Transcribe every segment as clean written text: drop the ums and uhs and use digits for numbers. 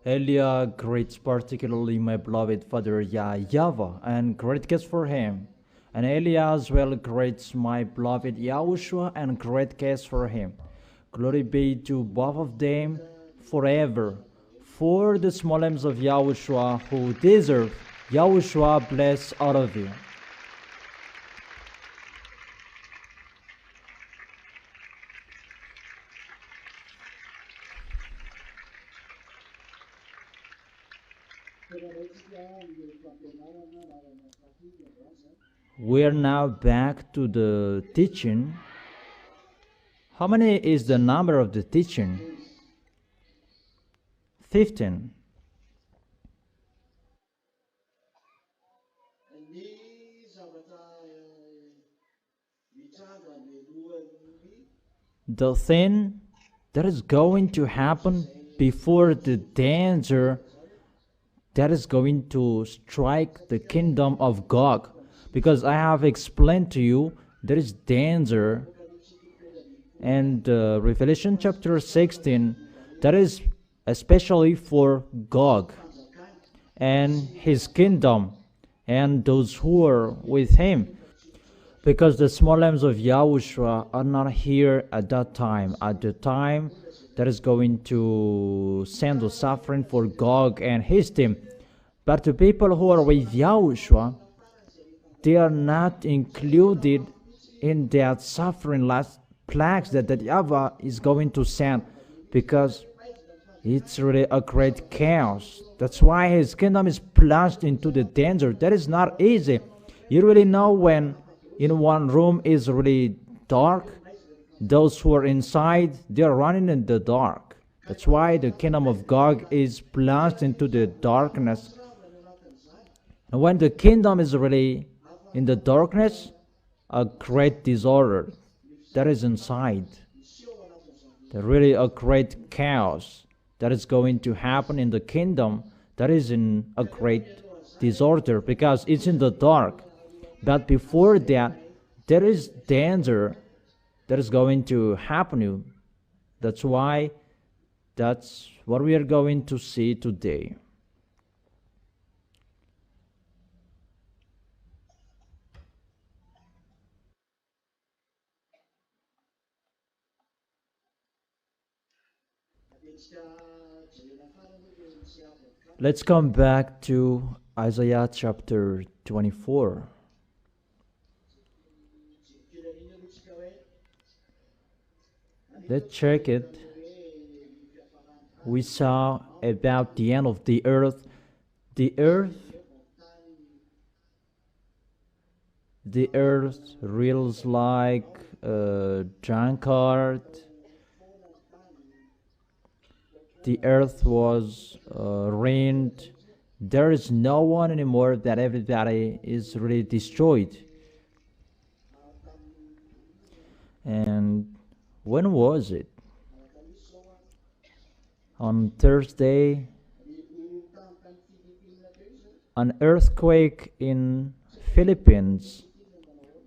Elia greets particularly my beloved father YAHVAH and great gifts for him. And Elia as well greets my beloved YAHOSHUA and great gifts for him. Glory be to both of them forever. For the small lambs of YAHOSHUA who deserve, YAHOSHUA bless all of you. We are now back to the teaching. How many is the number of the teaching? 15. The thing that is going to happen before the danger that is going to strike the kingdom of Gog. Because I have explained to you, there is danger. And Revelation chapter 16, that is especially for Gog and his kingdom and those who are with him. Because the small lambs of Yahushua are not here at that time. At the time that is going to send the suffering for Gog and his team. But the people who are with Yahushua, they are not included in that suffering last plagues that YAHVAH is going to send, because it's really a great chaos. That's why his kingdom is plunged into the danger. That is not easy. You really know when in one room is really dark, those who are inside, they are running in the dark. That's why the kingdom of Gog is plunged into the darkness. And when the kingdom is really in the darkness, a great disorder that is inside. There really a great chaos that is going to happen in the kingdom that is in a great disorder because it's in the dark. But before that, there is danger that is going to happen. That's why that's what we are going to see today. Let's come back to Isaiah chapter 24. Let's check it. We saw about the end of the earth. The earth reels like a drunkard. The earth was ruined. There is no one anymore, that everybody is really destroyed. And when was it? On Thursday, an earthquake in Philippines.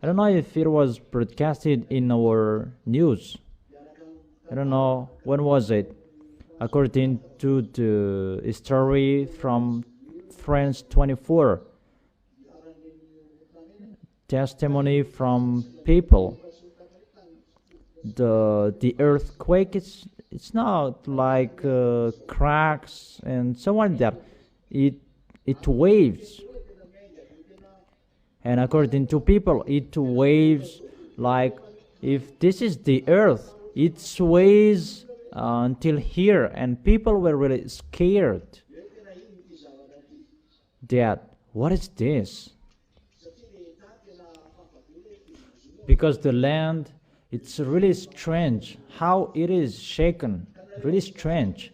I don't know if it was broadcasted in our news. I don't know when was it. According to the story from France 24, testimony from people, the earthquake, it's not like cracks and so on, that it waves. And according to people, it waves like if this is the earth, it sways until here, and people were really scared that what is this, because the land, it's really strange how it is shaken, really strange.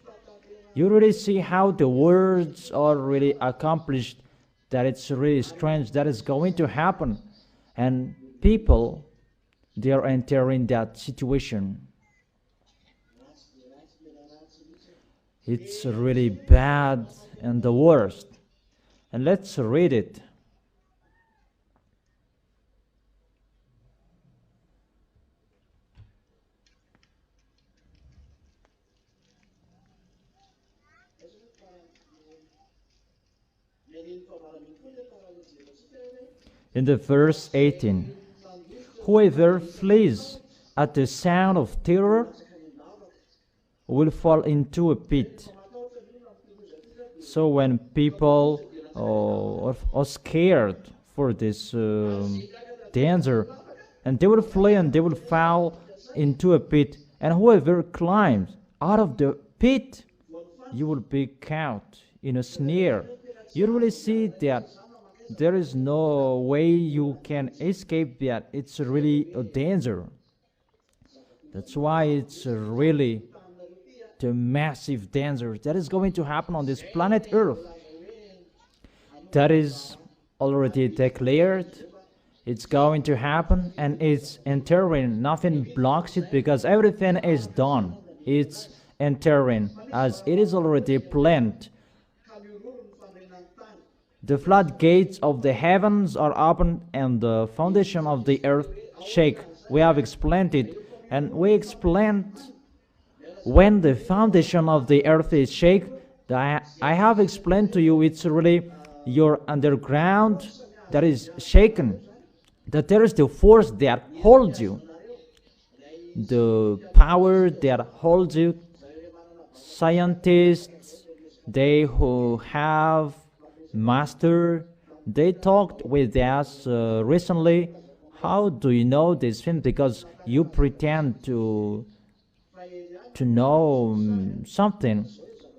You really see how the words are really accomplished, that it's really strange that is going to happen, and people, they are entering that situation. It's really bad and the worst. And let's read it. In the verse 18, whoever flees at the sound of terror will fall into a pit. So when people are scared for this danger, and they will flee and they will fall into a pit, and whoever climbs out of the pit, you will be caught in a snare. You really see that there is no way you can escape that. It's really a danger. That's why it's really the massive danger that is going to happen on this planet Earth. That is already declared. It's going to happen, and it's entering. Nothing blocks it because everything is done. It's entering as it is already planned. The floodgates of the heavens are opened and the foundation of the earth shake. We have explained it, and we explained when the foundation of the earth is shaken. I have explained to you it's really your underground that is shaken, that there is the force that holds you, the power that holds you. Scientists, they who have master, they talked with us recently. How do you know this thing? Because you pretend to know something,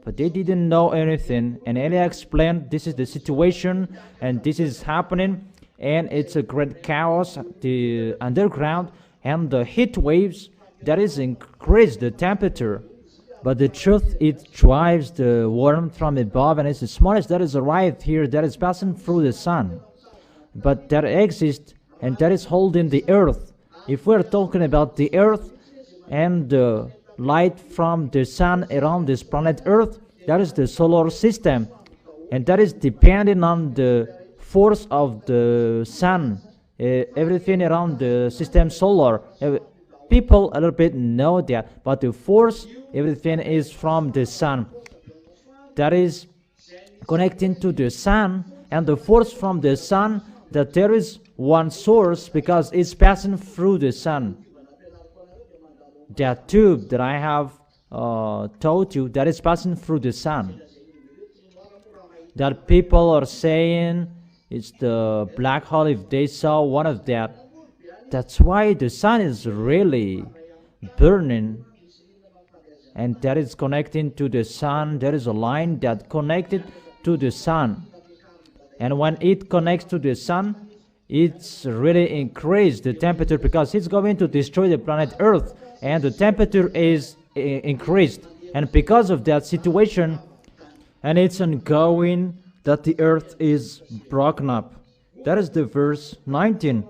but they didn't know anything. And Elia explained this is the situation and this is happening, and it's a great chaos, the underground, and the heat waves that is increase the temperature. But the truth, it drives the warmth from above, and it's the smallest that is arrived here, that is passing through the sun, but that exists and that is holding the earth. If we're talking about the earth and the light from the sun around this planet Earth, that is the solar system, and that is depending on the force of the sun. Everything around the system solar. People a little bit know that, but the force, everything is from the sun. That is connecting to the sun, and the force from the sun, that there is one source because it's passing through the sun. That tube that I have told you, that is passing through the sun. That people are saying it's the black hole if they saw one of that. That's why the sun is really burning, and that is connecting to the sun. There is a line that connected to the sun, and when it connects to the sun, it's really increased the temperature because it's going to destroy the planet Earth, and the temperature is increased. And because of that situation, and it's ongoing, that the earth is broken up. That is the verse 19.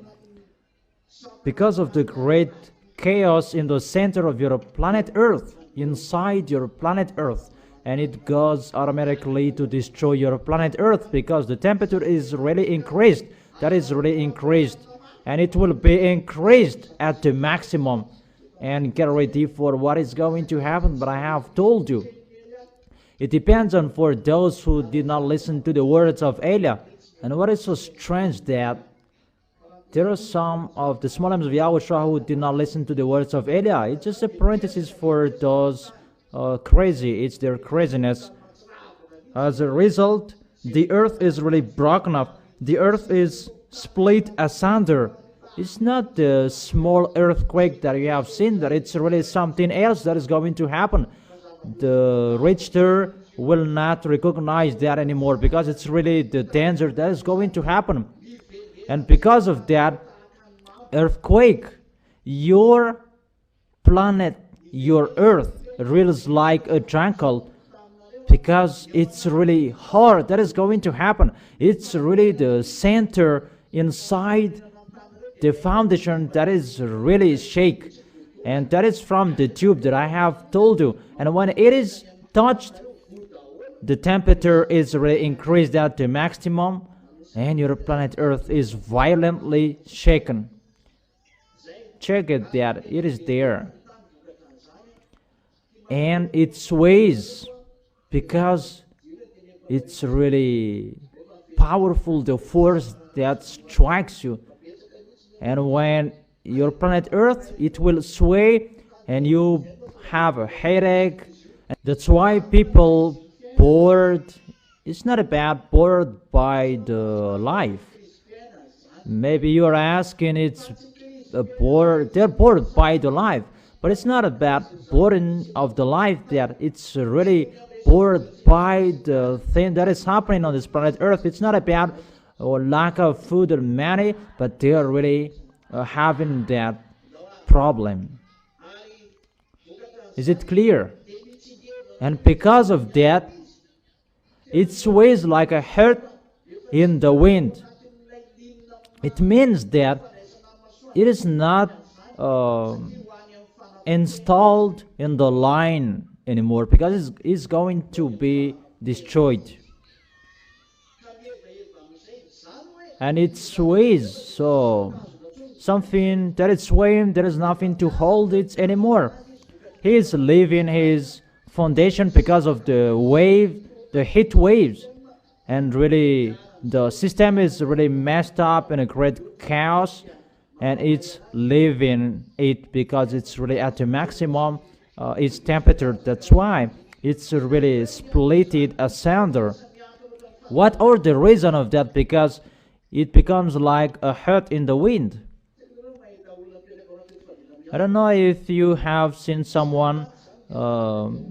Because of the great chaos in the center of your planet Earth, inside your planet Earth, and it goes automatically to destroy your planet Earth because the temperature is really increased. That is really increased, and it will be increased at the maximum. And get ready for what is going to happen. But I have told you, it depends on for those who did not listen to the words of Elia. And what is so strange that there are some of the small names of YAHOSHUA who did not listen to the words of Elia. It's just a parenthesis for those crazy. It's their craziness. As a result, the earth is really broken up. The earth is split asunder. It's not the small earthquake that you have seen, that it's really something else that is going to happen. The Richter will not recognize that anymore because it's really the danger that is going to happen. And because of that earthquake, your planet, your earth, reels like a triangle because it's really hard. That is going to happen. It's really the center inside the foundation that is really shake, and that is from the tube that I have told you. And when it is touched, the temperature is really increased at the maximum, and your planet Earth is violently shaken. Check it, that it is there, and it sways because it's really powerful the force that strikes you. And when your planet Earth, it will sway and you have a headache. That's why people bored. It's not about bored by the life. Maybe you're asking, it's bored. They're bored by the life, but it's not about boredom of the life. That it's really bored by the thing that is happening on this planet Earth. It's not about lack of food or money, but they are really having that problem. Is it clear? And because of that, it sways like a heart in the wind. It means that it is not installed in the line anymore, because it's going to be destroyed. And it sways, so something that is swaying, there is nothing to hold it anymore. He is leaving his foundation because of the wave, the heat waves, and really the system is really messed up in a great chaos, and it's leaving it because it's really at the maximum its temperature. That's why it's really split it asunder. What are the reason of that? Because it becomes like a heart in the wind. I don't know if you have seen someone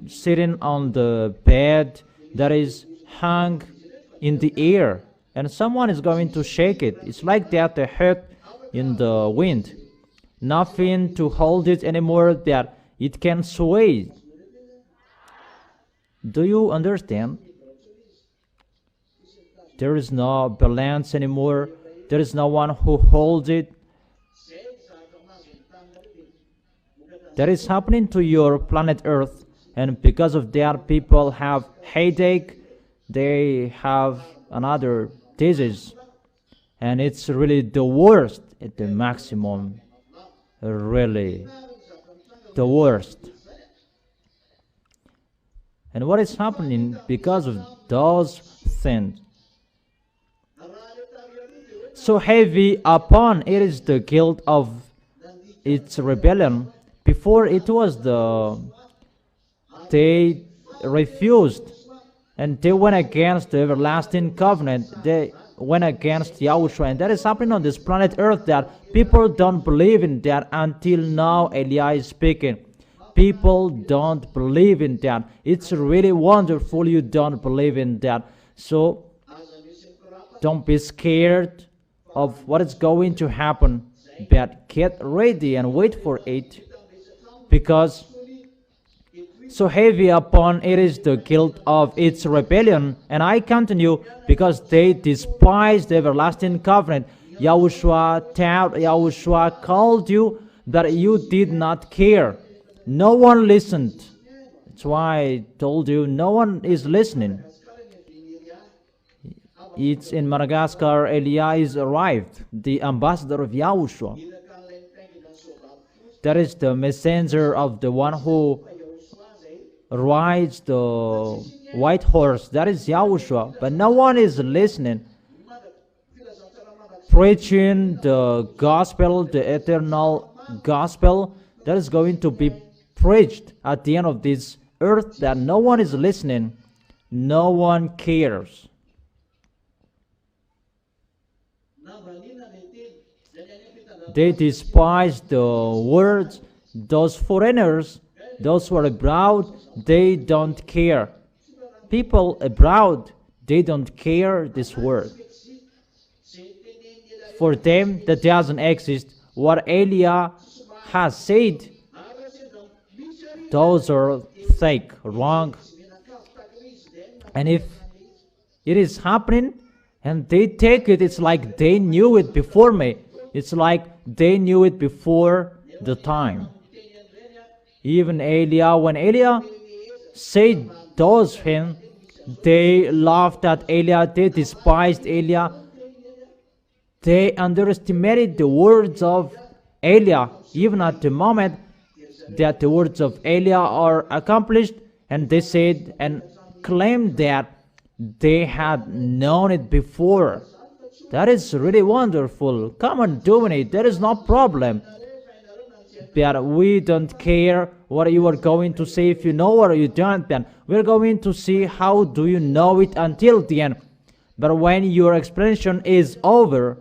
sitting on the bed that is hung in the air, and someone is going to shake it. It's like that, the heart in the wind. Nothing to hold it anymore, that it can sway. Do you understand? There is no balance anymore. There is no one who holds it. That is happening to your planet Earth, and because of that, people have headache. They have another disease, and it's really the worst at the maximum. Really, the worst. And what is happening because of those things? So heavy upon it is the guilt of its rebellion. Before it was they refused, and they went against the everlasting covenant. They went against Yahushua, and that is happening on this planet Earth, that people don't believe in that until now. Eliah is speaking. People don't believe in that. It's really wonderful you don't believe in that. So don't be scared of what is going to happen, but get ready and wait for it, because so heavy upon it is the guilt of its rebellion. And I continue, because they despised the everlasting covenant. Yahushua called you, that you did not care. No one listened. That's why I told you, no one is listening. It's in Madagascar, Eliah is arrived, the ambassador of Yahushua. That is the messenger of the one who rides the white horse. That is Yahushua. But no one is listening. Preaching the gospel, the eternal gospel, that is going to be preached at the end of this earth, that no one is listening. No one cares. They despise the words. Those foreigners, those who are abroad, they don't care. People abroad, they don't care this word. For them, that doesn't exist. What Eliah has said, those are fake, wrong. And if it is happening and they take it, it's like they knew it before me. It's like they knew it before the time. Even Eliah, when Eliah said those things, they laughed at Eliah, they despised Eliah. They underestimated the words of Eliah, even at the moment that the words of Eliah are accomplished, and they said and claimed that they had known it before. That is really wonderful. Come on, doing it. There is no problem. But we don't care what you are going to say if you know or you don't. But we're going to see how do you know it until the end. But when your explanation is over,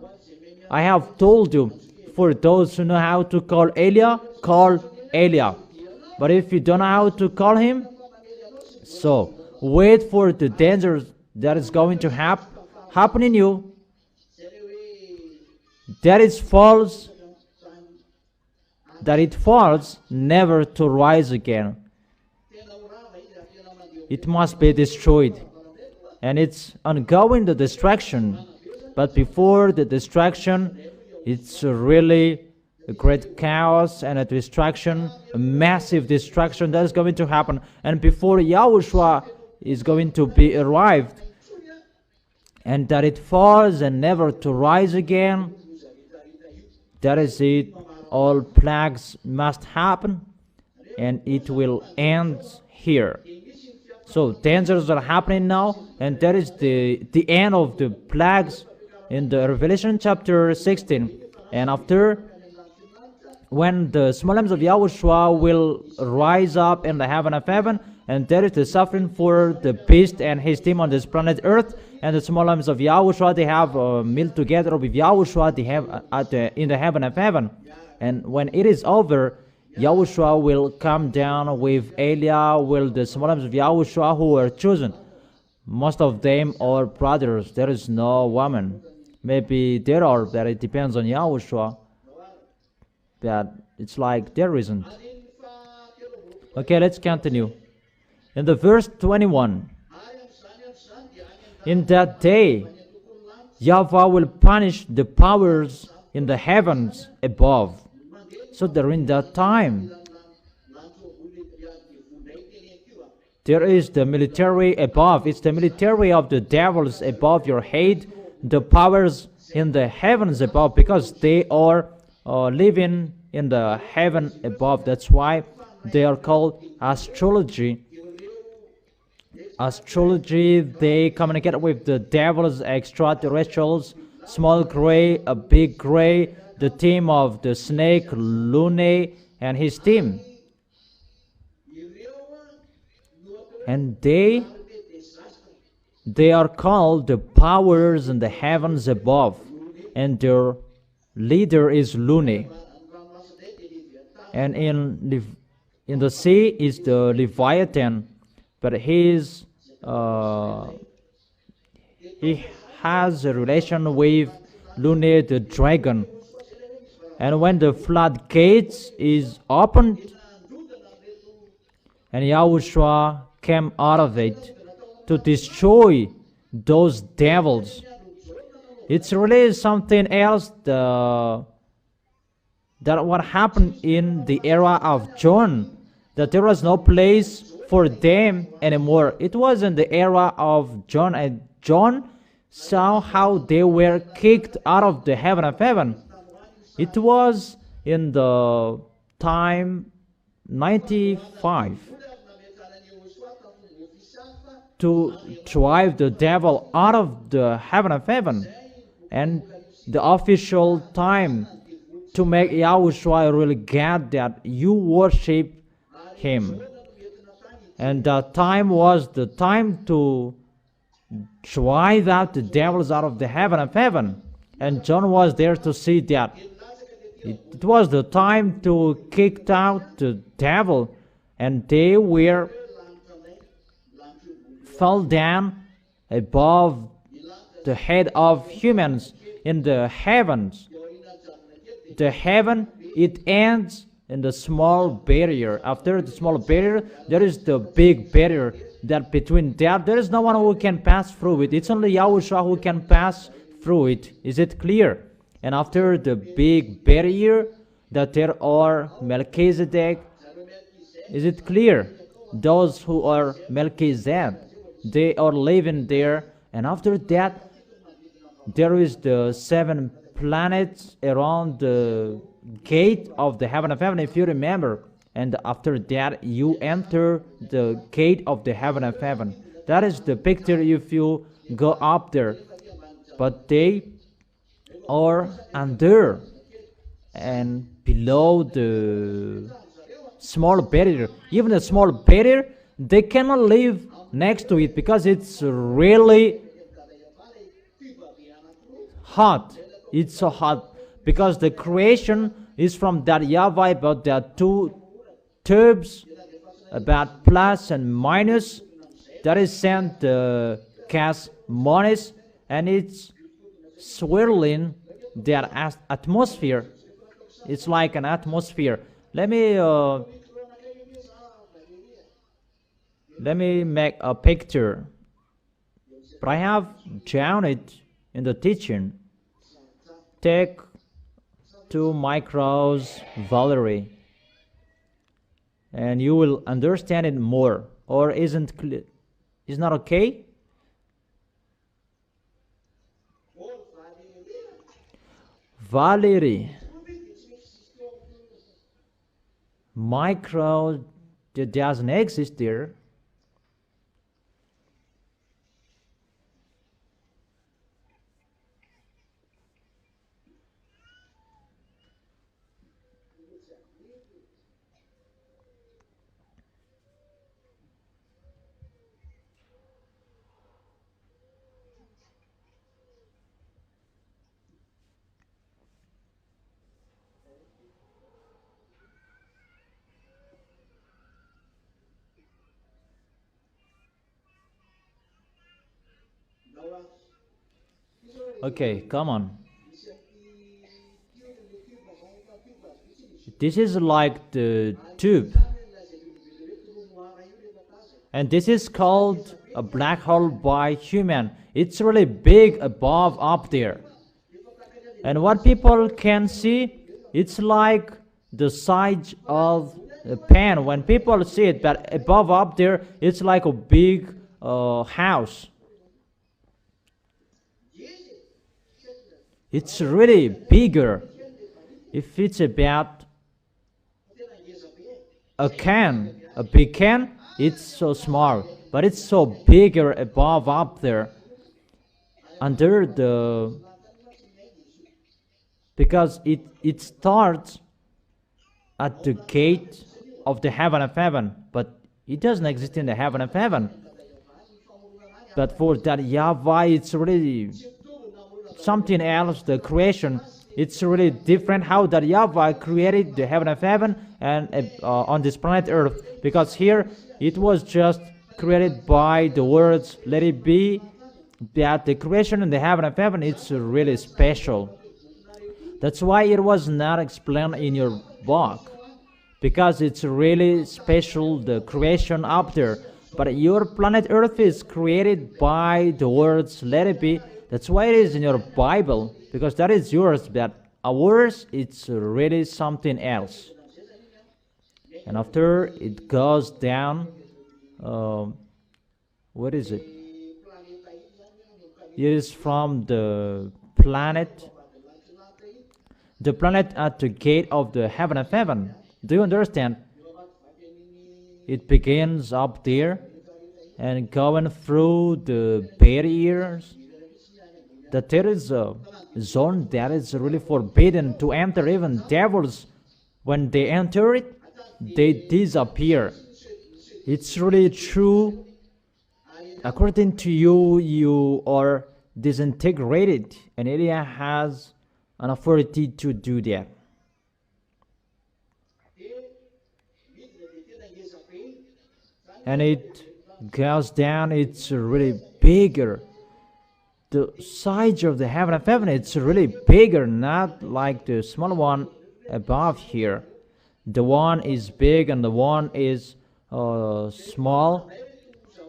I have told you, for those who know how to call Elia, call Elia. But if you don't know how to call him, so wait for the danger that is going to happen in you. That is false. That it falls, never to rise again. It must be destroyed. And it's ongoing, the destruction. But before the destruction, it's really a great chaos and a destruction, a massive destruction that is going to happen. And before Yahushua is going to be arrived, and that it falls and never to rise again, that is it. All plagues must happen, and it will end here. So dangers are happening now, and that is the end of the plagues in the Revelation chapter 16. And after, when the small lambs of Yahushua will rise up in the heaven of heaven, and there is the suffering for the beast and his team on this planet Earth, and the small lambs of Yahushua, they have a meal together with Yahushua, they have in the heaven of heaven. And when it is over, Yahushua will come down with Elia, with the small lambs of Yahushua who were chosen. Most of them are brothers. There is no woman. Maybe there are, but it depends on Yahushua. But it's like there isn't. Okay, let's continue. In the verse 21, in that day, YAHVAH will punish the powers in the heavens above. So during that time, there is the military above. It's the military of the devils above your head, the powers in the heavens above, because they are living in the heaven above. That's why they are called astrology. Astrology, they communicate with the devils, extraterrestrials, small gray, a big gray, the team of the snake, Lune, and his team. And they are called the powers in the heavens above. And their leader is Lune. And in the sea is the Leviathan. But he has a relation with Lune, the dragon. And when the floodgates is opened, and Yahushua came out of it to destroy those devils, it's really something else that what happened in the era of John, that there was no place for them anymore. It was in the era of John, and John saw how they were kicked out of the heaven of heaven. It was in the time 95 to drive the devil out of the heaven of heaven, and the official time to make Yahushua really get that you worship him. And that time was the time to drive out the devils out of the heaven of heaven. And John was there to see that. It was the time to kick out the devil, and they fell down above the head of humans in the heavens. The heaven, it ends in the small barrier. After the small barrier, there is the big barrier. That between that, there is no one who can pass through it. It's only Yahushua who can pass through it. Is it clear? And after the big barrier, that there are Melchizedek. Is it clear? Those who are Melchizedek, they are living there. And after that, there is the 7 planets around the gate of the heaven of heaven, if you remember. And after that, you enter the gate of the heaven of heaven. That is the picture if you go up there. But they are under and below the small barrier. Even the small barrier, they cannot live next to it because it's really hot. It's so hot because the creation is from that YAHVAH, but there are two tubes about plus and minus that is sent the gas minus, and it's swirling their atmosphere. It's like an atmosphere. Let me make a picture, but I have drawn it in the teaching. Take 2 micros, Valerie, and you will understand it more. Or isn't clear? Is not okay? Valerie, micro that doesn't exist there. Okay, come on. This is like the tube, and this is called a black hole by human. It's really big above up there, and what people can see, it's like the size of a pen when people see it, but above up there it's like a big house. It's really bigger. If it's about a can, a big can, it's so small, but it's so bigger above up there under the, because it starts at the gate of the heaven of heaven, but it doesn't exist in the heaven of heaven. But for that YAHVAH, it's really something else. The creation, it's really different how that YAHVAH created the heaven of heaven and on this planet earth, because here it was just created by the words let it be. That the creation in the heaven of heaven, it's really special. That's why it was not explained in your book, because it's really special, the creation up there. But your planet earth is created by the words let it be. That's why it is in your Bible, because that is yours, but ours, it's really something else. And after it goes down, what is it? It is from the planet at the gate of the heaven of heaven. Do you understand? It begins up there and going through the barriers, that there is a zone that is really forbidden to enter. Even devils, when they enter it, they disappear. It's really true. According to you, you are disintegrated, and Elia has an authority to do that. And it goes down, it's really bigger. The size of the heaven of heaven, it's really bigger, not like the small one above here. The one is big and the one is small,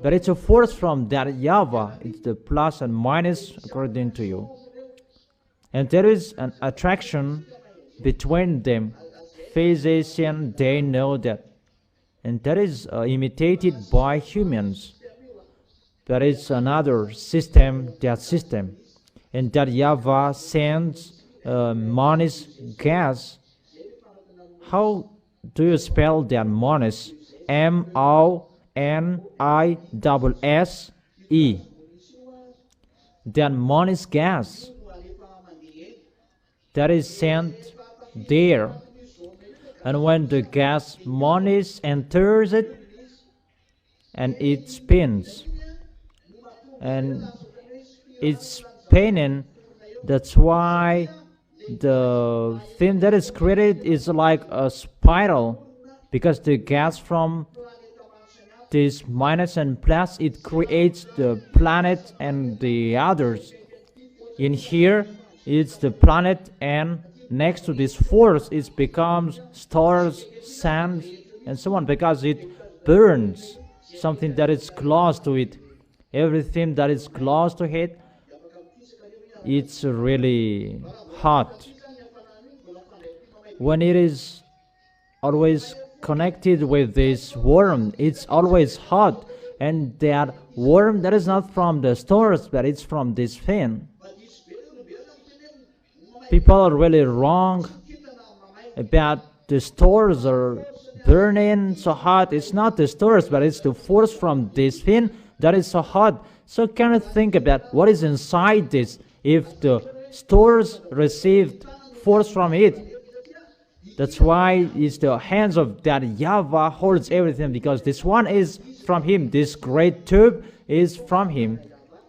but it's a force from that YAHVAH. It's the plus and minus according to you, and there is an attraction between them. Physicians, they know that, and that is imitated by humans. There is another system, and that YAHVAH sends minus gas. How do you spell that minus? MONIS. NISSE. That mono's gas that is sent there, and when the gas mono's enters it, and it spins, and it's spinning. That's why the thing that is created is like a spiral, because the gas from this minus and plus, it creates the planet and the others. In here it's the planet, and next to this force it becomes stars, suns, and so on, because it burns something that is close to it. Everything that is close to it, it's really hot. When it is always connected with this worm, it's always hot, and that worm that is not from the stars, but it's from this fin. People are really wrong about the stars are burning so hot. It's not the stars, but it's the force from this fin that is so hot. So can you think about what is inside this? If the stars received force from it, that's why it's the hands of that YAHVAH holds everything, because this one is from him. This great tube is from him.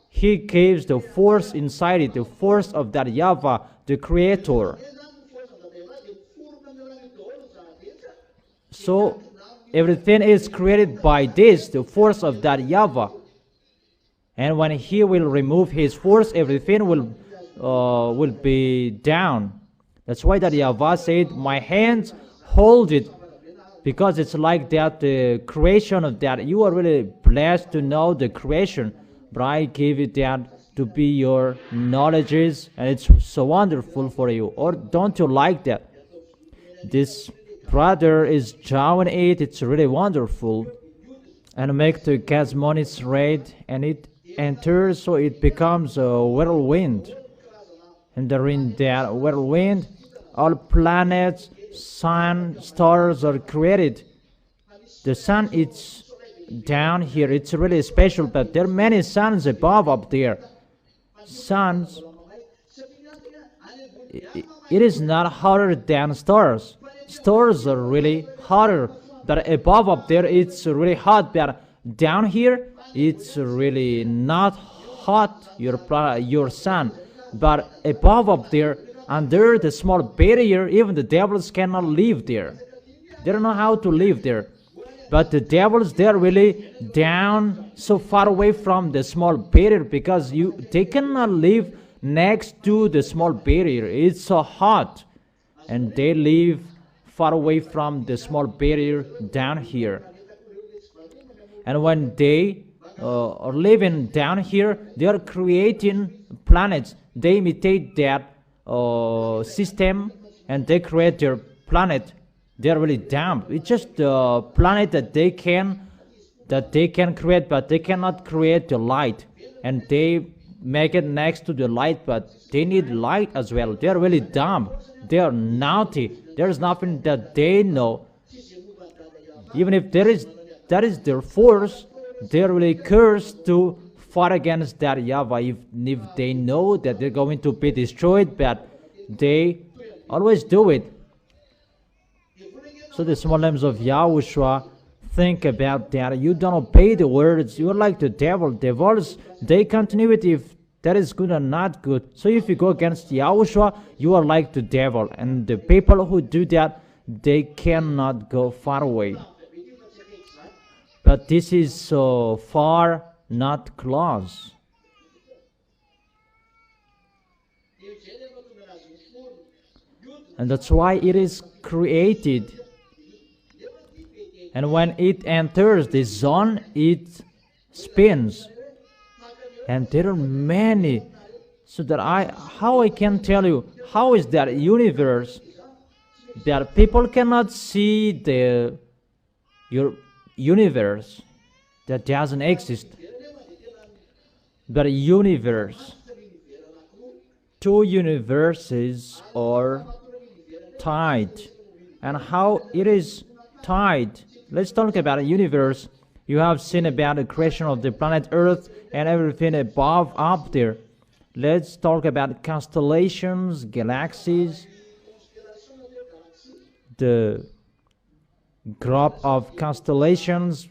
He gives the force inside it, the force of that YAHVAH, the creator. So everything is created by this, the force of that YAHVAH. And when he will remove his force, everything will be down. That's why that YAHVAH said, my hands hold it, because it's like that, the creation of that. You are really blessed to know the creation, but I give it that to be your knowledges, and it's so wonderful for you. Or don't you like that? This brother is drawing it, it's really wonderful. And make the gas mono's red, and it enters, so it becomes a whirlwind. And during that whirlwind, all planets, sun, stars are created. The sun, it's down here, it's really special, but there are many suns above up there. Suns, it is not hotter than stars. Stars are really hotter, but above up there it's really hot, but down here it's really not hot, your sun. But above up there, under the small barrier, even the devils cannot live there. They don't know how to live there. But the devils, they're really down, so far away from the small barrier, because they cannot live next to the small barrier. It's so hot, and they live far away from the small barrier down here. And when they are living down here, they are creating planets. They imitate that system, and they create their planet. They are really dumb. It's just the planet that they can create, but they cannot create the light. And they make it next to the light, but they need light as well. They are really dumb. They are naughty. There is nothing that they know. Even if that is their force, they are really cursed to fight against that YAHVAH. If they know that they're going to be destroyed, but they always do it. So the small names of Yahushua, think about that. You don't obey the words. You are like the devil. Devils, they continue it if that is good or not good. So if you go against Yahushua, you are like the devil. And the people who do that, they cannot go far away. But this is so far, not close. And that's why it is created. And when it enters the zone, it spins. And there are many. So that how I can tell you, how is that universe that people cannot see your universe that doesn't exist. But universe, two universes are tied. And how it is tied? Let's talk about a universe. You have seen about the creation of the planet Earth and everything above up there. Let's talk about constellations, galaxies, the group of constellations.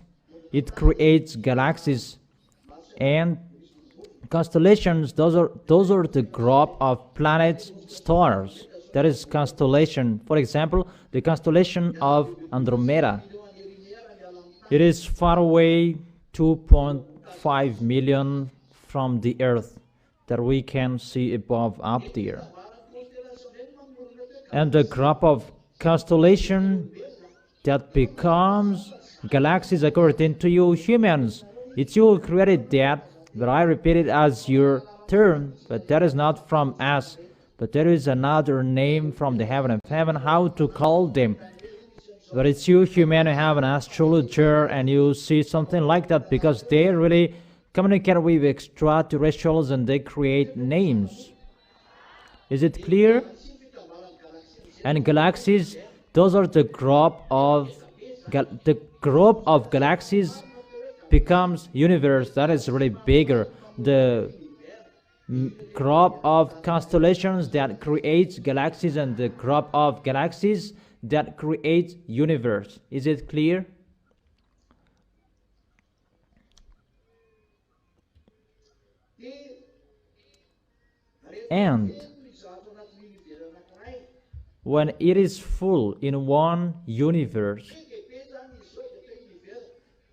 It creates galaxies, and constellations, those are the group of planets, stars. That is constellation. For example, the constellation of Andromeda. It is far away, 2.5 million from the Earth, that we can see above up there. And the group of constellation that becomes galaxies according to you humans. It's you who created that, but I repeat it as your term, but that is not from us, but there is another name from the heaven of heaven, how to call them. But it's you human who have an astrologer and you see something like that, because they really communicate with extraterrestrials and they create names. Is it clear? And galaxies, those are the group of galaxies becomes universe. That is really bigger. The group of constellations that creates galaxies and the group of galaxies that creates universe. Is it clear? And when it is full in one universe,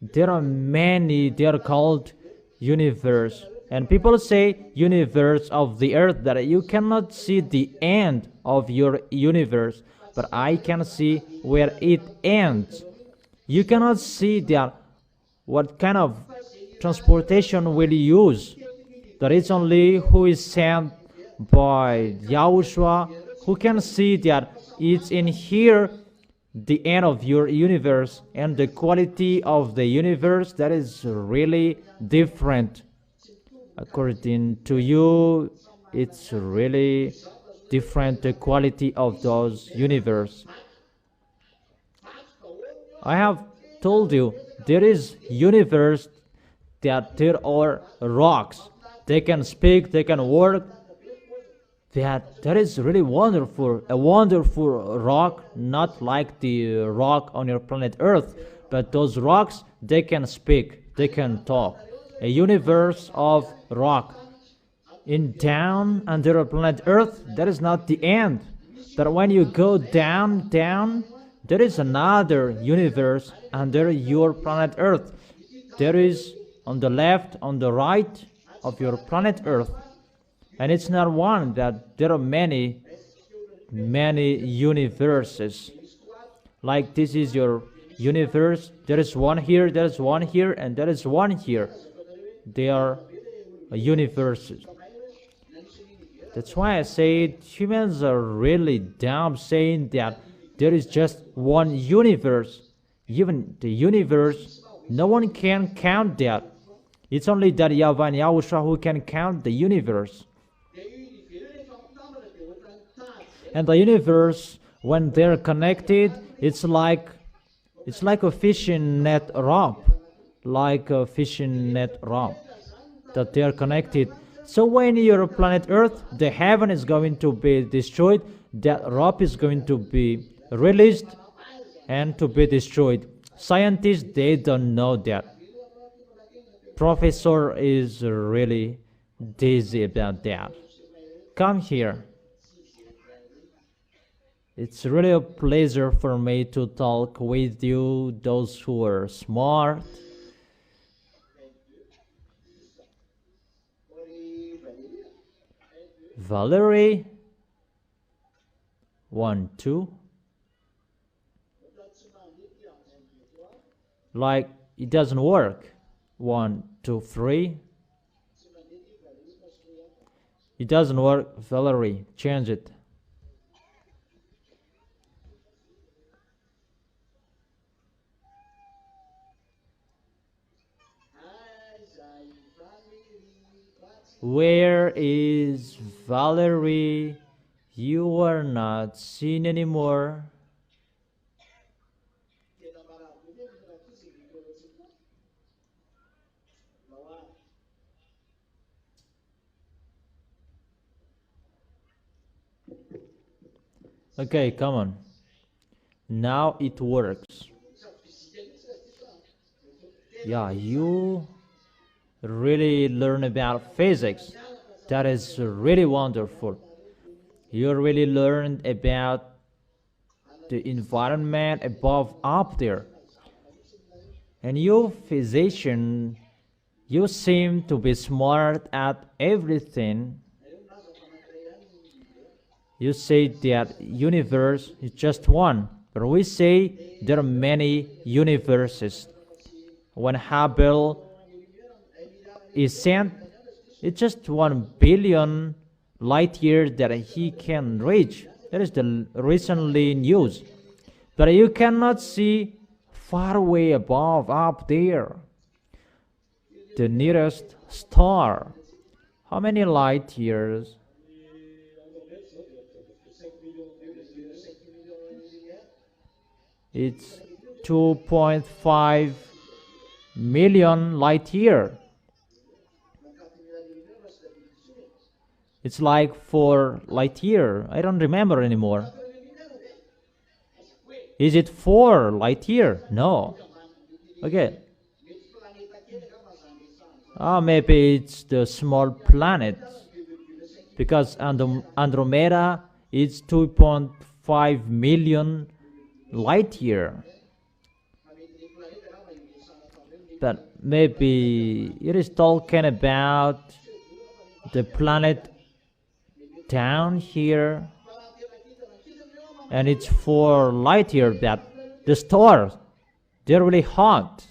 there are many, they are called universe. And people say universe of the earth, that you cannot see the end of your universe, but I can see where it ends. You cannot see that what kind of transportation will you use. That it's only who is sent by Yahushua who can see that it's in here the end of your universe, and the quality of the universe, that is really different. According to you, it's really different, the quality of those universe. I have told you there is universe that there are rocks. They can speak, they can work. That is really wonderful. A wonderful rock, not like the rock on your planet Earth, but those rocks, they can speak, they can talk. A universe of rock. In down under planet Earth, that is not the end. But when you go down, there is another universe under your planet Earth. There is on the left, on the right of your planet Earth. And it's not one, that there are many universes. Like this is your universe. There is one here, there is one here, and there is one here. They are universes. That's why I say humans are really dumb saying that there is just one universe. Even the universe, no one can count that. It's only that YAHVAH and YAHOSHUA who can count the universe. And the universe, when they're connected, it's like a fishing net rope, that they are connected. So when your planet Earth, the heaven is going to be destroyed, that rope is going to be released and to be destroyed. Scientists, they don't know that. Professor is really dizzy about that. Come here. It's really a pleasure for me to talk with you, those who are smart. Valerie, 1, 2. Like it doesn't work. 1, 2, 3. It doesn't work, Valerie. Change it. Where is Valerie? You are not seen anymore. Okay, come on. Now it works. Yeah, you really learn about physics. That is really wonderful. You really learned about the environment above up there. And you physician, you seem to be smart at everything. You say that universe is just one, but we say there are many universes. When Hubble is sent, it's just 1 billion light years that he can reach. That is the recently news. But you cannot see far away above up there the nearest star. How many light years? It's 2.5 million light year. It's like 4 light year. I don't remember anymore. Is it 4 light year? No. Okay. Maybe it's the small planet, because Andromeda is 2.5 million light year. But maybe it is talking about the planet down here, and it's 4 light year that the stars, they're really hot.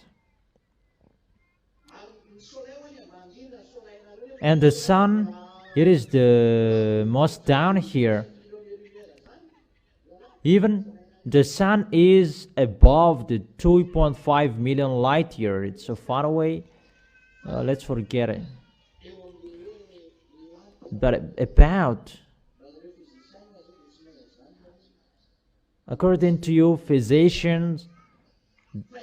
And the sun, it is the most down here. Even the sun is above the 2.5 million light year. It's so far away. Let's forget it. But according to you physicians,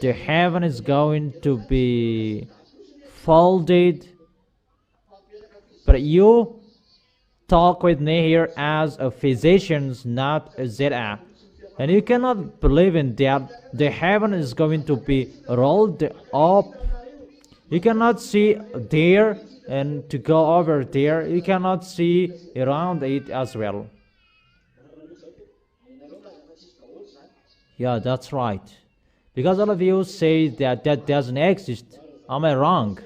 the heaven is going to be folded. But you talk with me here as a physician, not a ZA. And you cannot believe in that the heaven is going to be rolled up. You cannot see there and to go over there. You cannot see around it as well. Yeah, that's right. Because all of you say that that doesn't exist. Am I wrong?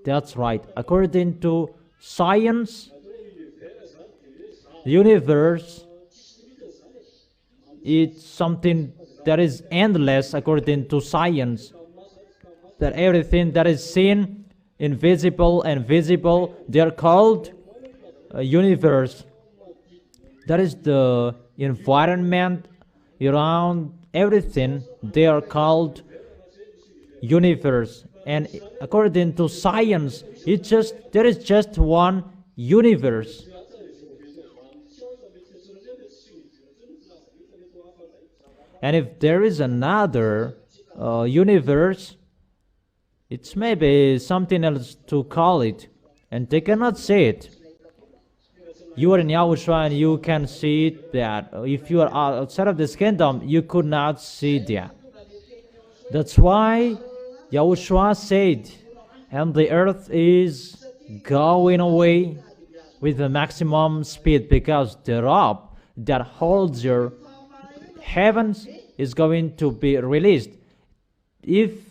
That's right. According to science, the universe is something that is endless according to science. That everything that is seen, invisible and visible, they are called a universe. That is the environment around everything, they are called universe. And according to science, there is just one universe. And if there is another universe, it's maybe something else to call it, and they cannot say it. You are in Yahushua and you can see it, that if you are outside of this kingdom, you could not see that. That's why Yahushua said, and the earth is going away with the maximum speed, because the rope that holds your heavens is going to be released. If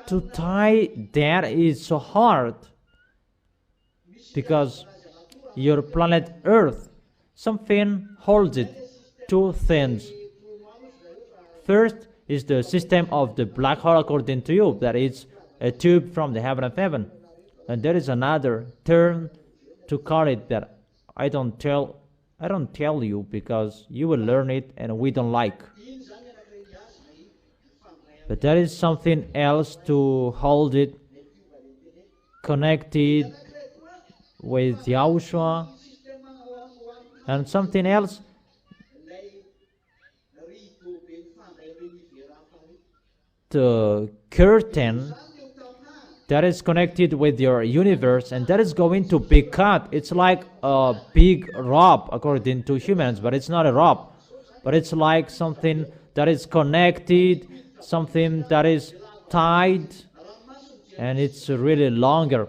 to tie that is so hard, because your planet Earth, something holds it. Two things. First is the system of the black hole, according to you, that is a tube from the heaven of heaven. And there is another term to call it that I don't tell you, because you will learn it and we don't like. But there is something else to hold it connected with Yahushua, and something else the curtain that is connected with your universe, and that is going to be cut. It's like a big rope according to humans, but it's not a rope, but it's like something that is connected, something that is tied, and it's really longer.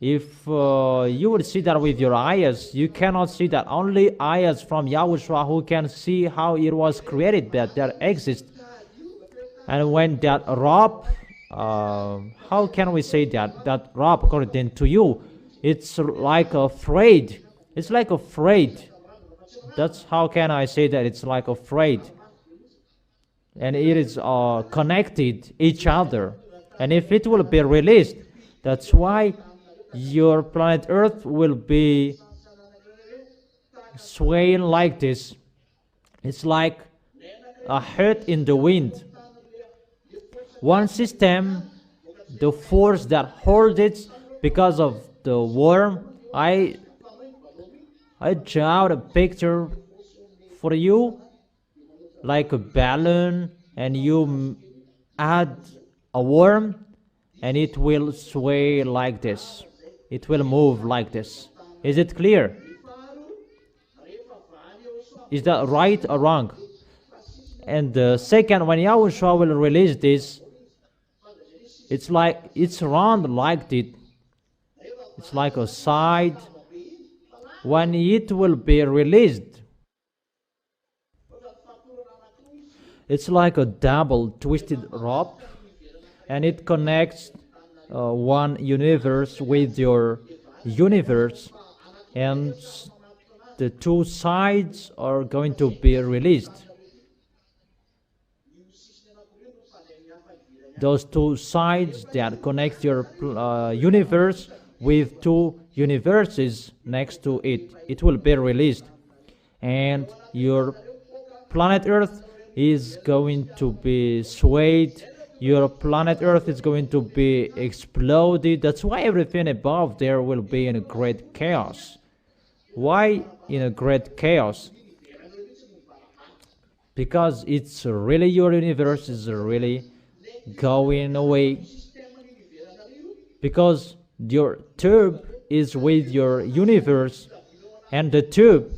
If you would see that with your eyes, you cannot see that. Only eyes from Yahushua who can see how it was created, that exists. And when that rope, how can we say that rope according to you, it's like a thread. It's like a thread. That's how can I say that it's like a thread. And it is connected each other. And if it will be released, that's why your planet Earth will be swaying like this. It's like a heart in the wind. One system, the force that holds it because of the worm. I draw a picture for you like a balloon, and you add a worm, and it will sway like this. It will move like this. Is it clear? Is that right or wrong? And the second, when Yahushua will release this, it's like it's round like it. It's like a side. When it will be released, it's like a double twisted rope, and it connects one universe with your universe, and the two sides are going to be released. Those two sides that connect your universe with two universes next to it, it will be released, and your planet Earth is going to be swayed. Your planet Earth is going to be exploded. That's why everything above there will be in a great chaos. Why in a great chaos? Because it's really, your universe is really going away. Because your tube is with your universe, and the tube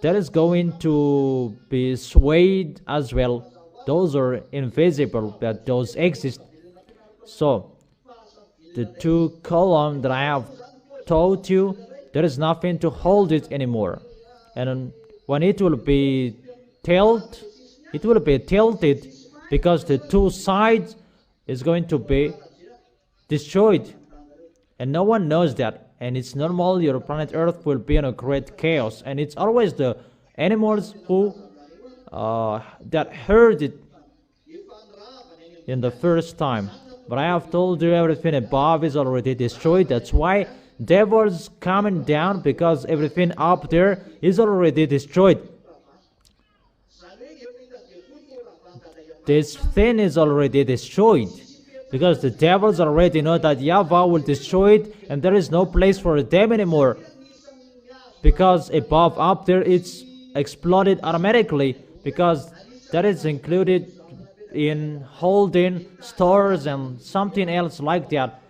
that is going to be swayed as well. Those are invisible, but those exist. So the two columns that I have told you, there is nothing to hold it anymore. And when it will be tilted, it will be tilted because the two sides is going to be destroyed. And no one knows that. And it's normal, your planet Earth will be in a great chaos. And it's always the animals who that heard it in the first time. But I have told you everything above is already destroyed. That's why devils coming down, because everything up there is already destroyed. This thing is already destroyed, because the devils already know that YAHVAH will destroy it, and there is no place for them anymore. Because above up there it's exploded automatically, because that is included in holding stores and something else like that.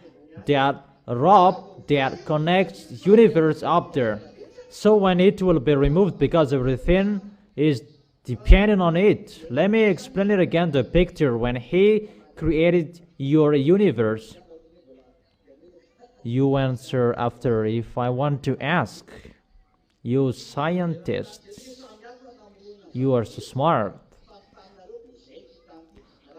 That rope that connects universe up there. So when it will be removed, because everything is depending on it. Let me explain it again, the picture. When he created your universe, you answer after. If I want to ask you scientists, you are so smart.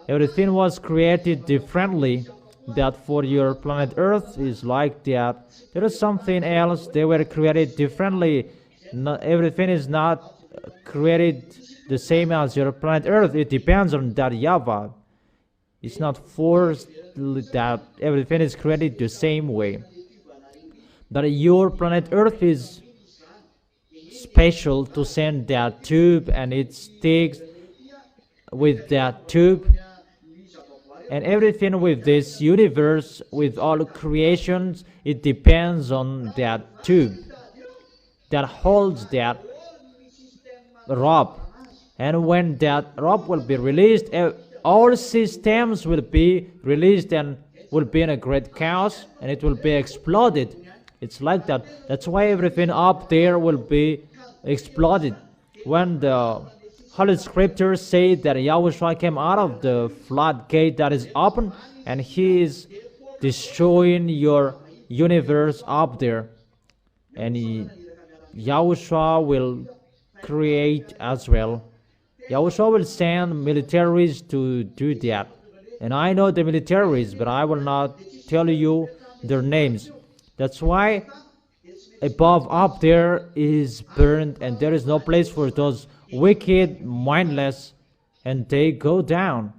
Everything was created differently. That for your planet Earth is like that. There is something else. They were created differently. Everything is not created the same as your planet Earth. It depends on that YAHVAH. It's not forced that everything is created the same way. But your planet Earth is special to send that tube, and it sticks with that tube. And everything with this universe, with all creations, it depends on that tube that holds that rope. And when that rope will be released, all systems will be released, and will be in a great chaos and it will be exploded. It's like that. That's why everything up there will be exploded. When the Holy Scriptures say that Yahushua came out of the floodgate that is open and he is destroying your universe up there, and Yahushua will create as well. Yahushua will send militaries to do that. And I know the militaries, but I will not tell you their names. That's why above up there is burned, and there is no place for those wicked, mindless, and they go down.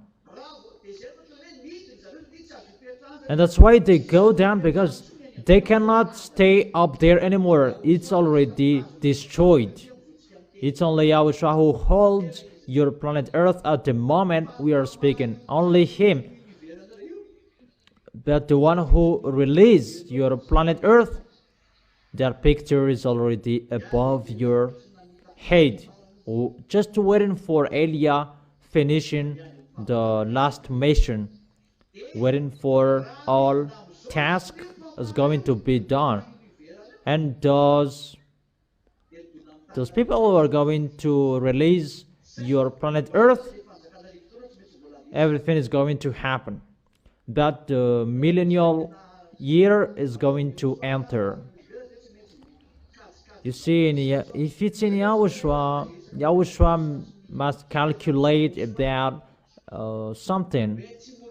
And that's why they go down, because they cannot stay up there anymore. It's already destroyed. It's only Yahushua who holds your planet Earth at the moment we are speaking. Only Him. But the one who released your planet Earth, that picture is already above your head. Just waiting for Elia finishing the last mission. Waiting for all task is going to be done. And those people who are going to release your planet Earth, everything is going to happen. But the millennial year is going to enter. You see, if it's in Yahushua, Yahushua must calculate about something.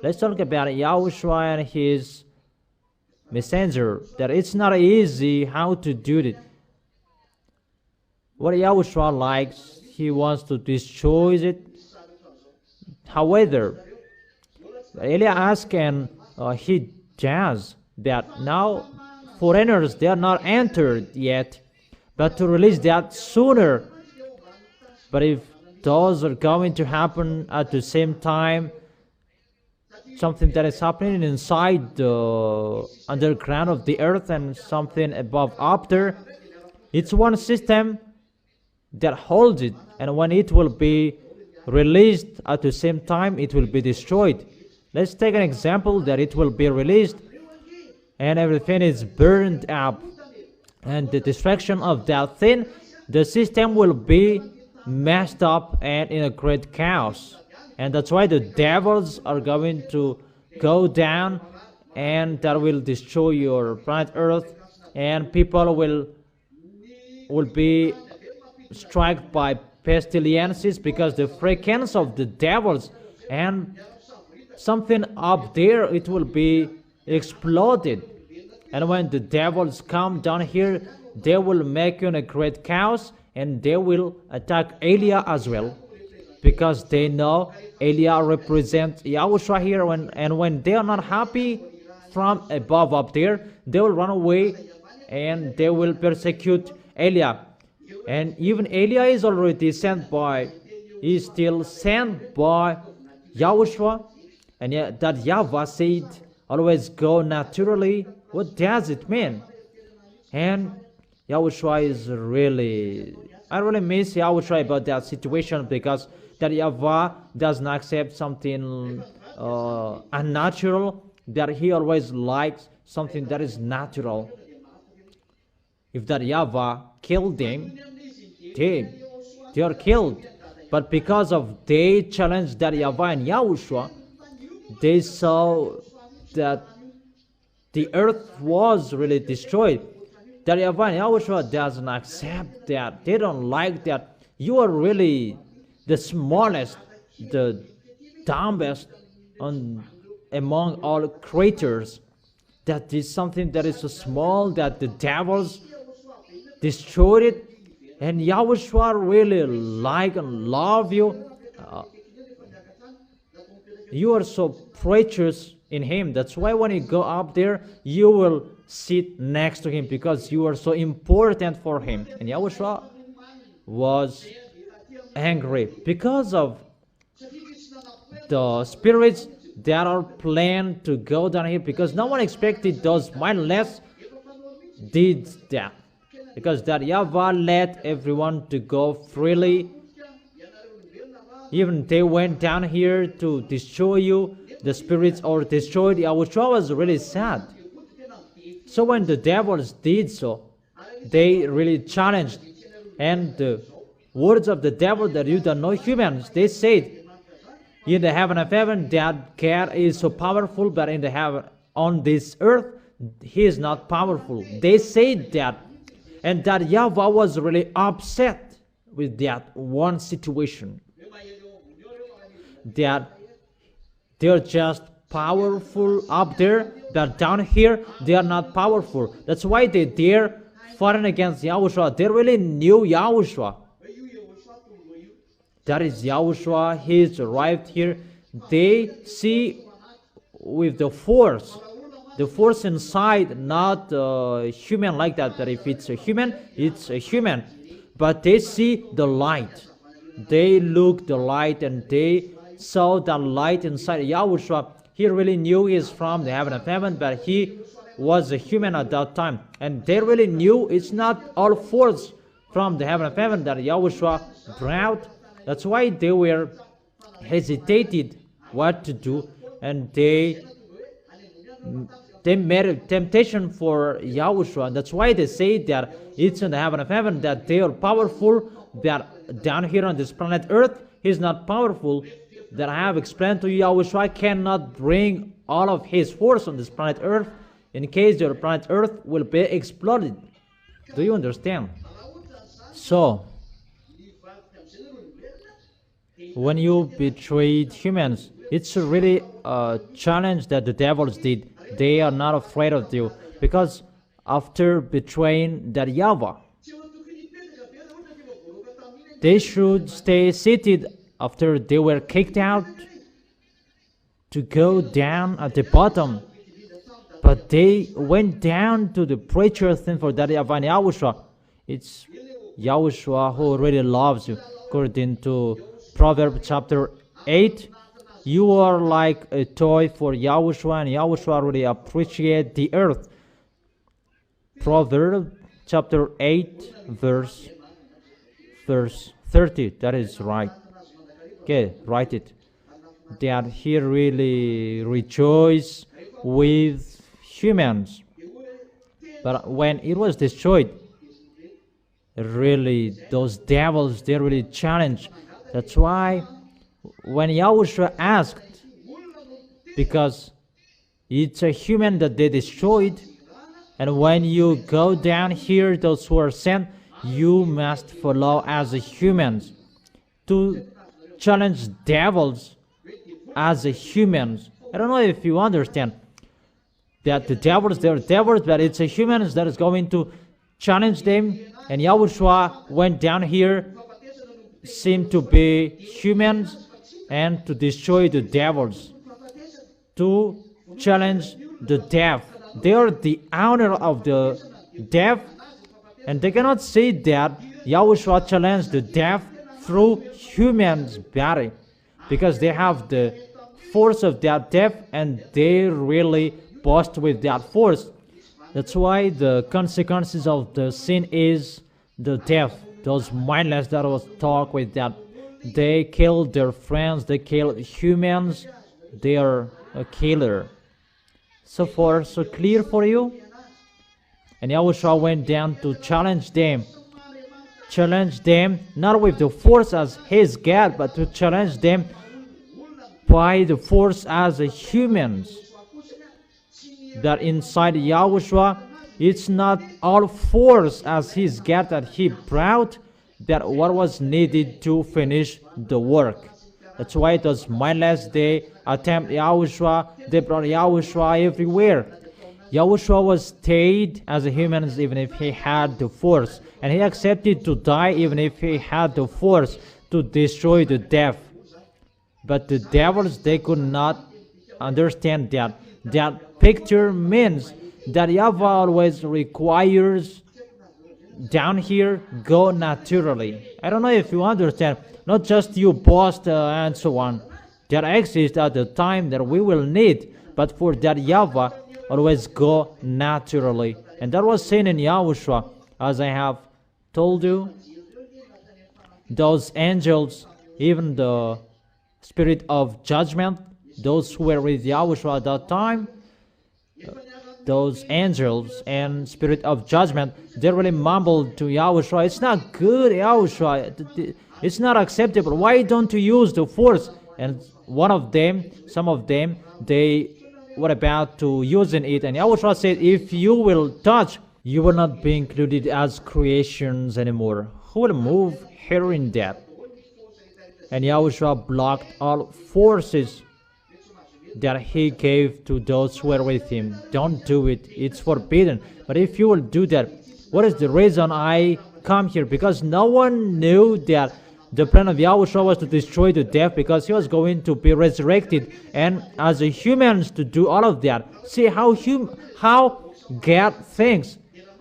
Let's talk about Yahushua and his messenger. That it's not easy how to do it. What Yahushua likes, he wants to destroy it. However, Elia asked, and he does that. Now, foreigners, they are not entered yet, but to release that sooner. But if those are going to happen at the same time, something that is happening inside the underground of the earth and something above up there, it's one system that holds it, and when it will be released at the same time, it will be destroyed. Let's take an example that it will be released and everything is burned up, and the destruction of that thing, the system will be messed up and in a great chaos. And that's why the devils are going to go down, and that will destroy your planet Earth, and people will be struck by pestilences because the frequency of the devils, and something up there, it will be exploded. And when the devils come down here, they will make you in a great chaos, and they will attack Elia as well, because they know Elia represents Yahushua here, and when they are not happy from above up there, they will run away and they will persecute Elia. And even Elia is already sent by, is still sent by Yahushua, and yet that YAHVAH said, always go naturally. What does it mean? And Yahushua is really, I really miss Yahushua about that situation, because that YAHVAH does not accept something unnatural, that he always likes something that is natural. If that YAHVAH killed them, they are killed. But because of they challenged that YAHVAH and Yahushua, they saw that the earth was really destroyed. That YAHVAH and Yahushua doesn't accept that. They don't like that. You are really the smallest, the dumbest among all creatures. That is something that is so small that the devils destroyed it. And Yahushua really like and love you. You are so precious in Him. That's why when you go up there, you will sit next to Him, because you are so important for Him. And Yahushua was angry because of the spirits that are planned to go down here, because no one expected those mindless did that, because that YAHVAH let everyone to go freely. Even they went down here to destroy you. the spirits or destroyed, Yahushua was really sad. So when the devils did so, they really challenged. And the words of the devil that you don't know humans, they said, in the heaven of heaven, that God is so powerful, but in the heaven, on this earth, he is not powerful. They said that. And that YAHVAH was really upset with that one situation. That they're just powerful up there, but down here, they are not powerful. That's why they dare fighting against Yahushua. They really knew Yahushua. That is Yahushua. He's arrived here. They see with the force inside, not human like that. That if it's a human, it's a human. But they see the light. They look the light and they saw that light inside Yahushua. He really knew he is from the heaven of heaven, but he was a human at that time. And they really knew it's not all force from the heaven of heaven that Yahushua brought. That's why they were hesitated what to do, and they made a temptation for Yahushua. That's why they say that it's in the heaven of heaven, that they are powerful, that down here on this planet earth, he's not powerful. That I have explained to you, Yahushua cannot bring all of his force on this planet earth in case your planet earth will be exploded. Do you understand? So, when you betrayed humans, it's really a challenge that the devils did. They are not afraid of you, because after betraying that YAHVAH, they should stay seated after they were kicked out to go down at the bottom. But they went down to the preacher thing for that YAHVAH and Yahushua. It's Yahushua who really loves you. According to Proverbs chapter 8, you are like a toy for Yahushua, and Yahushua really appreciates the earth. Proverbs chapter 8, verse 30. That is right. Okay, write it. That he really rejoiced with humans. But when it was destroyed, really, those devils, they really challenged. That's why when Yahushua asked, because it's a human that they destroyed, and when you go down here, those who are sent, you must follow as a humans. To challenge devils as a humans. I don't know if you understand that the devils, they're devils, but it's a humans that is going to challenge them. And Yahushua went down here, seemed to be humans, and to destroy the devils, to challenge the deaf. They are the owner of the deaf, and they cannot say that Yahushua challenged the deaf through humans' body, because they have the force of that deaf, and they really boast with that force. That's why the consequences of the sin is the deaf. Those mindless that was talk with that. They kill their friends, they kill humans, they are a killer. So far, so clear for you? And Yahushua went down to challenge them. Challenge them not with the force as his God, but to challenge them by the force as a humans. That inside Yahushua, it's not all force as his God that he brought, that what was needed to finish the work. That's why it was mindless. They attempt Yahushua, they brought Yahushua everywhere. Yahushua was stayed as a human even if he had the force, and he accepted to die even if he had the force to destroy the deaf. But the devils, they could not understand that. That picture means that YAHVAH always requires down here go naturally. I don't know if you understand. Not just you boast and so on. That exists at the time that we will need, but for that YAHVAH always go naturally. And that was seen in Yahushua, as I have told you. Those angels, even the spirit of judgment, those who were with Yahushua at that time, those angels and spirit of judgment, they really mumbled to Yahushua, "It's not good, Yahushua. It's not acceptable. Why don't you use the force?" And some of them, they were about to using it. And Yahushua said, "If you will touch, you will not be included as creations anymore. Who will move here in that?" And Yahushua blocked all forces that he gave to those who were with him. Don't do it. It's forbidden. But if you will do that, what is the reason I come here? Because no one knew that the plan of Yahushua was to destroy the death, because he was going to be resurrected, and as a humans to do all of that. See how God thinks.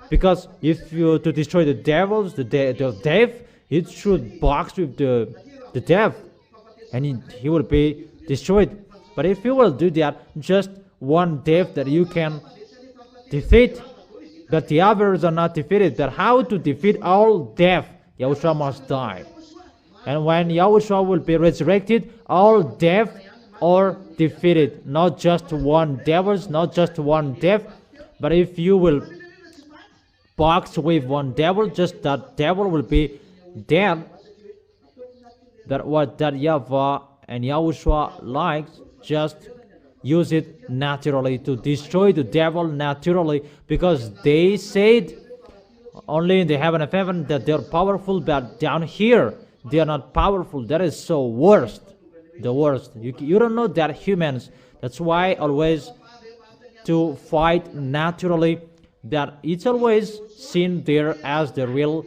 Because if you to destroy the devils, the death, it should box with the death, and he will be destroyed. But if you will do that, just one death that you can defeat, but the others are not defeated. But how to defeat all death? Yahushua must die. And when Yahushua will be resurrected, all death are defeated. Not just one devils, not just one death, but if you will box with one devil, just that devil will be dead. That what that YAHVAH and Yahushua likes, just use it naturally to destroy the devil naturally, because they said only in the heaven of heaven that they're powerful, but down here they are not powerful. That is so worst, the worst. You don't know that humans. That's why always to fight naturally, that it's always seen there as the real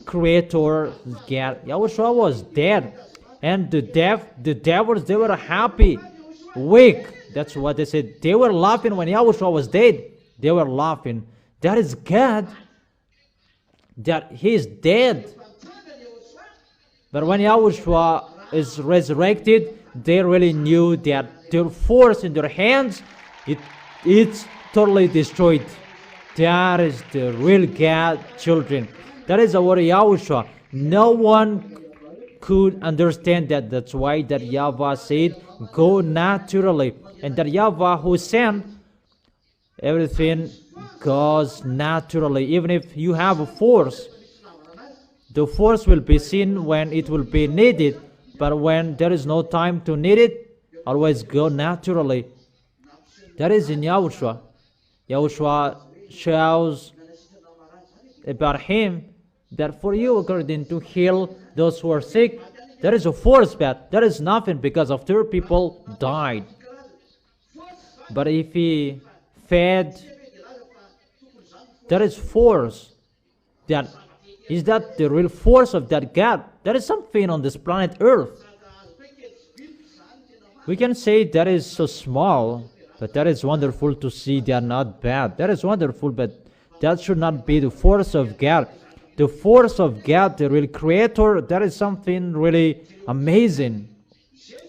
creator God. Yahushua was dead, and the devils, they were happy, weak. That's what they said. They were laughing when Yahushua was dead. They were laughing. That is God, that he is dead. But when Yahushua is resurrected, they really knew that their force in their hands, it's totally destroyed. That is the real God, children. That is our Yahushua. No one could understand that. That's why that YAHVAH said, "Go naturally." And that YAHVAH who sent, everything goes naturally. Even if you have a force, the force will be seen when it will be needed. But when there is no time to need it, always go naturally. That is in Yahushua. Yahushua shows about him that for you, according to heal those who are sick, there is a force, but there is nothing, because after people died. But if he fed, there is force. Is that the real force of that God? There is something on this planet Earth. We can say that is so small, but that is wonderful to see. They are not bad. That is wonderful, but that should not be the force of God. The force of God, the real creator, that is something really amazing.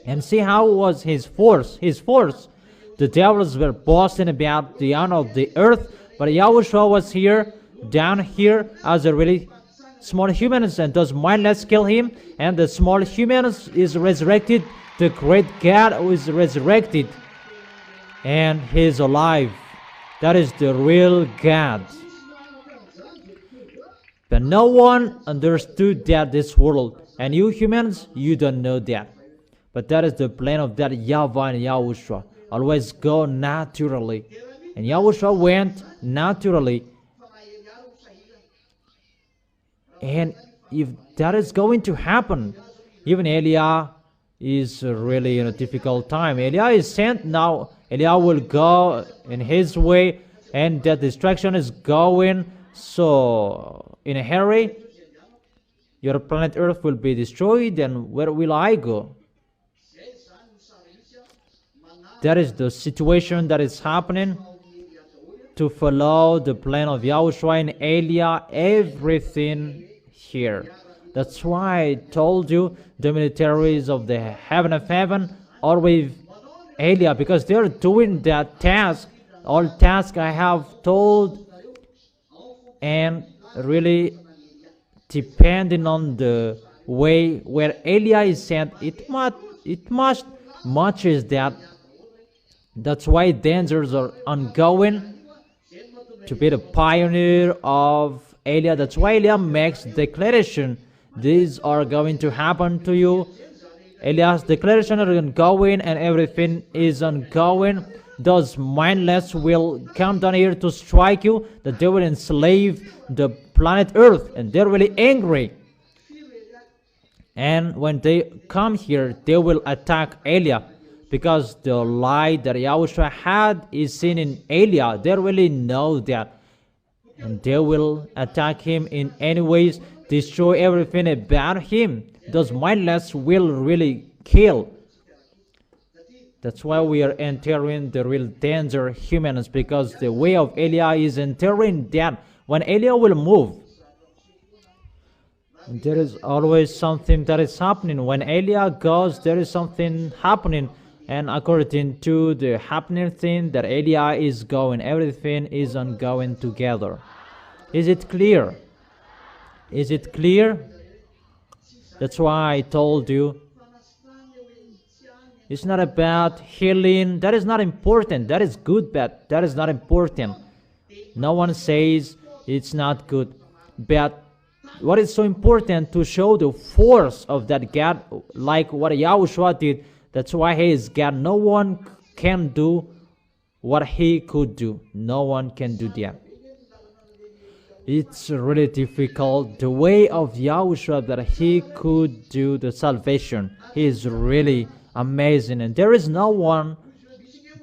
And see how was his force. His force. The devils were boasting about the honor of the earth, but Yahushua was here, down here, as a really small humans, and those mindless kill him, and the small humans is resurrected. The great God who is resurrected, and he is alive. That is the real God. But no one understood that this world, and you humans, you don't know that. But that is the plan of that YAHVAH and Yahushua. Always go naturally. And Yahushua went naturally. And if that is going to happen, even Eliah is really in a difficult time. Eliah is sent now. Eliah will go in his way, and that destruction is going so in a hurry. Your planet Earth will be destroyed, and where will I go? That is the situation that is happening. To follow the plan of Yahushua and Eliah, everything here. That's why I told you the militaries of the heaven of heaven are with Eliah, because they are doing that task, all task I have told, and really depending on the way where Eliah is sent, it must matches that That's why dangers are ongoing to be the pioneer of Elia. That's why Elia makes declaration. These are going to happen to you. Elias' declaration are ongoing and everything is ongoing. Those mindless will come down here to strike you, that they will enslave the planet Earth, and they're really angry. And when they come here, they will attack Elia, because the light that Yahushua had is seen in Elia. They really know that, and they will attack him in any ways, destroy everything about him. Those mindless will really kill. That's why we are entering the real danger, humans, because the way of Elia is entering that. When Elia will move, there is always something that is happening. When Elia goes, there is something happening. And according to the happening thing that Elia is going, everything is ongoing together. Is it clear? Is it clear? That's why I told you, it's not about healing. That is not important. That is good, but that is not important. No one says it's not good. But what is so important to show the force of that God, like what Yahushua did. That's why he is God. No one can do what he could do. No one can do that. It's really difficult. The way of Yahushua that he could do the salvation, he is really amazing, and there is no one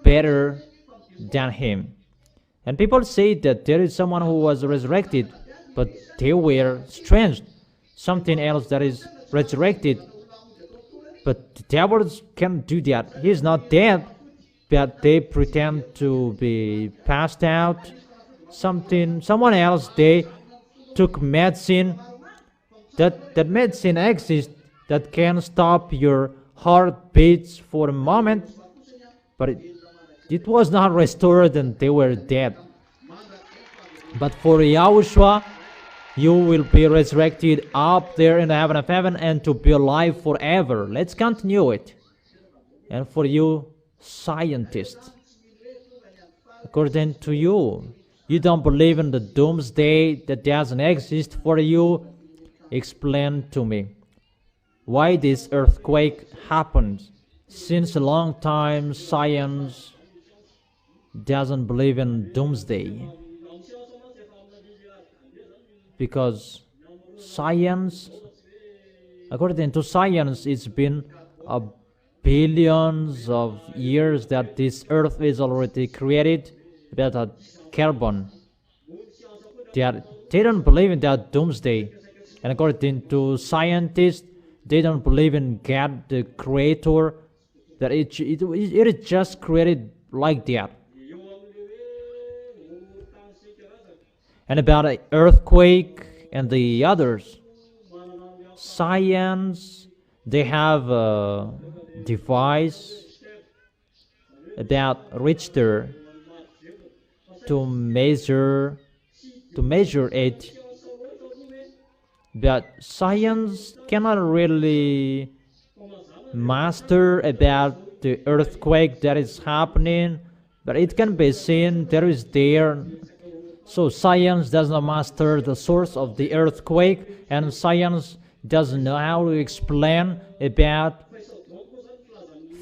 better than him. And people say that there is someone who was resurrected, but they were strange, something else that is resurrected. But the devils can't do that. He is not dead, but they pretend to be passed out. Someone else, they took medicine. That medicine exists that can stop your heartbeats for a moment, but it was not restored and they were dead. But for Yahushua, you will be resurrected up there in the heaven of heaven and to be alive forever. Let's continue it. And for you scientists, according to you, you don't believe in the doomsday that doesn't exist. For you, explain to me why this earthquake happened. Since a long time, science doesn't believe in doomsday, because science, according to science, it's been billions of years that this earth is already created, that carbon. They don't believe in that doomsday. And according to scientists, they don't believe in God, the creator, that it is just created like that. And about an earthquake and the others, science, they have a device about Richter to measure it. But science cannot really master about the earthquake that is happening, but it can be seen there is there. So science does not master the source of the earthquake, and science doesn't know how to explain about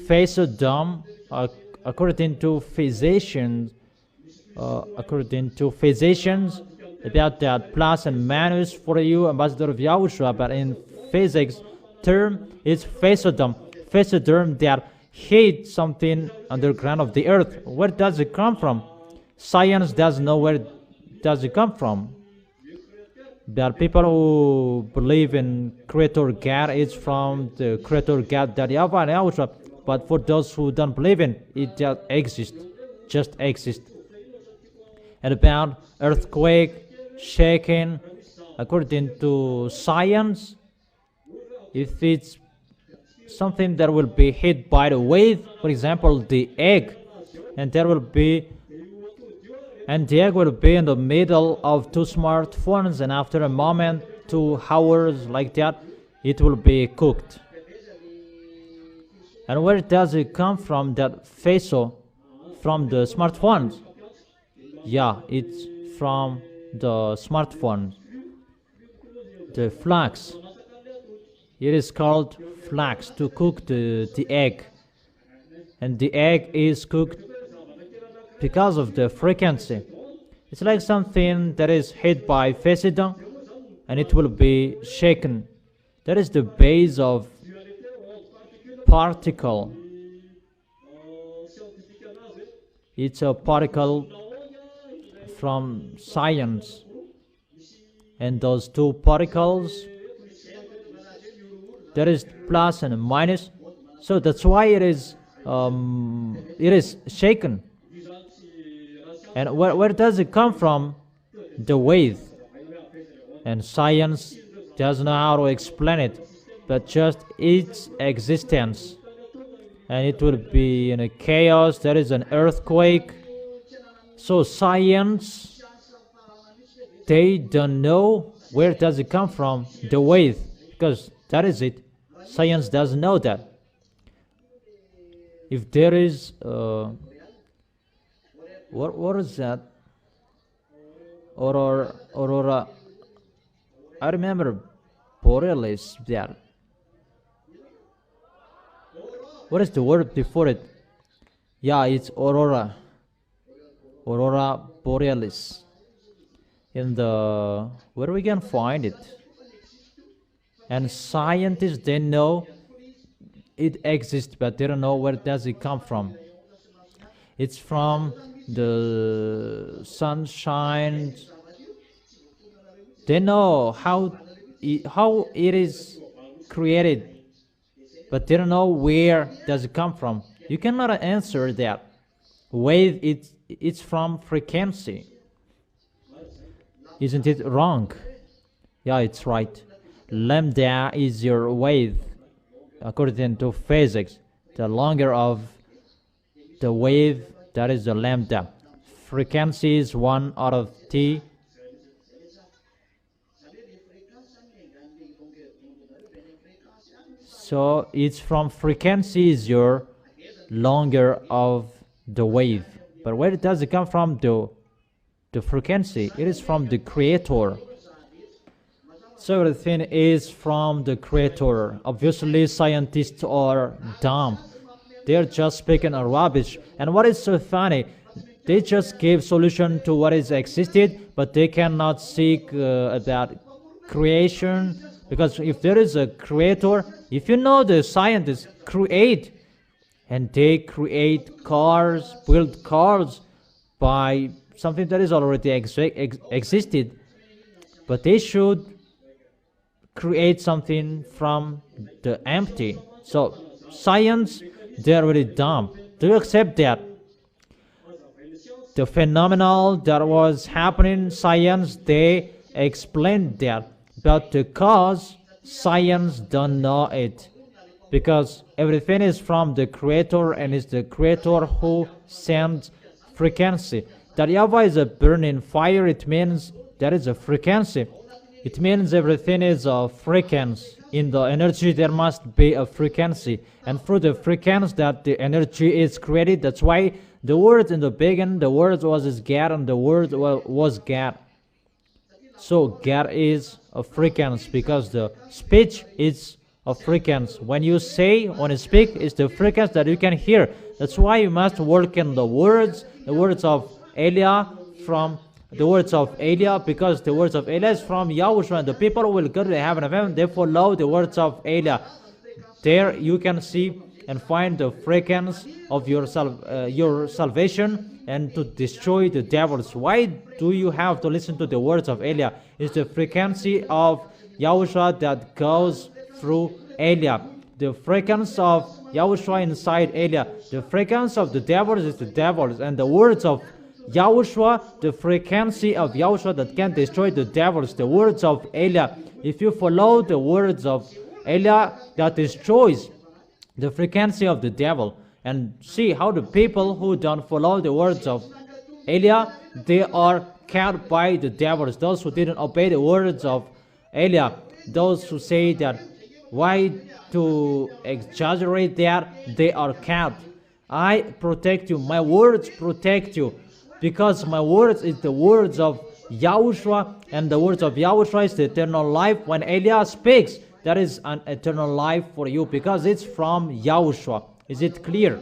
face of dome. According to physicians, about that plus and minus for you, ambassador of Yahushua, but in physics term, it's phasodome. Phasodome that hit something underground of the earth. Where does it come from? Science doesn't know where does it come from. There are people who believe in Creator God, it's from the Creator God that YAHVAH and YAHOSHUA. But for those who don't believe in it, just exists. And about earthquake, shaking, according to science, if it's something that will be hit by the wave, for example, the egg, and the egg will be in the middle of two smartphones, and after a moment, 2 hours like that, it will be cooked. And where does it come from, that phaso? from the smartphones. Yeah, it's from the smartphones. The flax. It is called flax to cook the egg. And the egg is cooked because of the frequency. It's like something that is hit by Fesida and it will be shaken. That is the base of particle. It's a particle from science. And those two particles, there is plus and minus. So that's why it is shaken. And where does it come from? The wave. And science doesn't know how to explain it, but just its existence. And it will be in a chaos. There is an earthquake. So science, they don't know where does it come from, the wave, because that is it. Science doesn't know that. If there is what is that? Aurora. I remember Borealis there. What is the word before it? Yeah, it's Aurora. Aurora Borealis. In the where we can find it? And scientists, they know it exists, but they don't know where does it come from. It's from the sunshine. They know how it is created, but they don't know where does it come from. You cannot answer that. Wave, it's from frequency. Isn't it wrong? Yeah, it's right. Lambda is your wave, according to physics. The longer of the wave, that is the lambda. Frequency is 1 out of t. So it's from frequency is your longer of the wave. But where does it come from? The frequency. It is from the creator. So everything is from the creator. Obviously, scientists are dumb. They're just speaking a rubbish. And what is so funny, they just give solution to what is existed, but they cannot seek about creation. Because if there is a creator, if you know the scientists create, and they create cars, build cars by something that is already existed, but they should create something from the empty. So science, they're really dumb. Do you accept that? The phenomenal that was happening, science, they explained that. But the cause, science don't know it. Because everything is from the creator, and it's the creator who sends frequency. That YAHVAH is a burning fire, it means there is a frequency. It means everything is a frequency. In the energy, there must be a frequency. And through the frequency that the energy is created, that's why the word in the beginning, the word was God, and the word was God. So God is a frequency, because the speech is a frequency. When you say, when you speak, it's the frequency that you can hear. That's why you must work in the words of Elia, from the words of Elia, because the words of Elia is from YAHOSHUA, and the people will go to the heaven of heaven. They follow the words of Elia. There you can see and find the frequency of your salvation, and to destroy the devils. Why do you have to listen to the words of Elia? It's the frequency of YAHOSHUA that goes through Elia. The frequency of YAHOSHUA inside Elia. The frequency of the devils is the devils, and the words of YAHOSHUA, the frequency of YAHOSHUA that can destroy the devils, the words of Elia. If you follow the words of Elia, that destroys the frequency of the devil. And see how the people who don't follow the words of Elia, they are caught by the devils. Those who didn't obey the words of Elia, those who say that, why to exaggerate that, they are caught. I protect you. My words protect you. Because my words is the words of Yahushua, and the words of Yahushua is the eternal life. When Eliah speaks, that is an eternal life for you, because it's from Yahushua. Is it clear?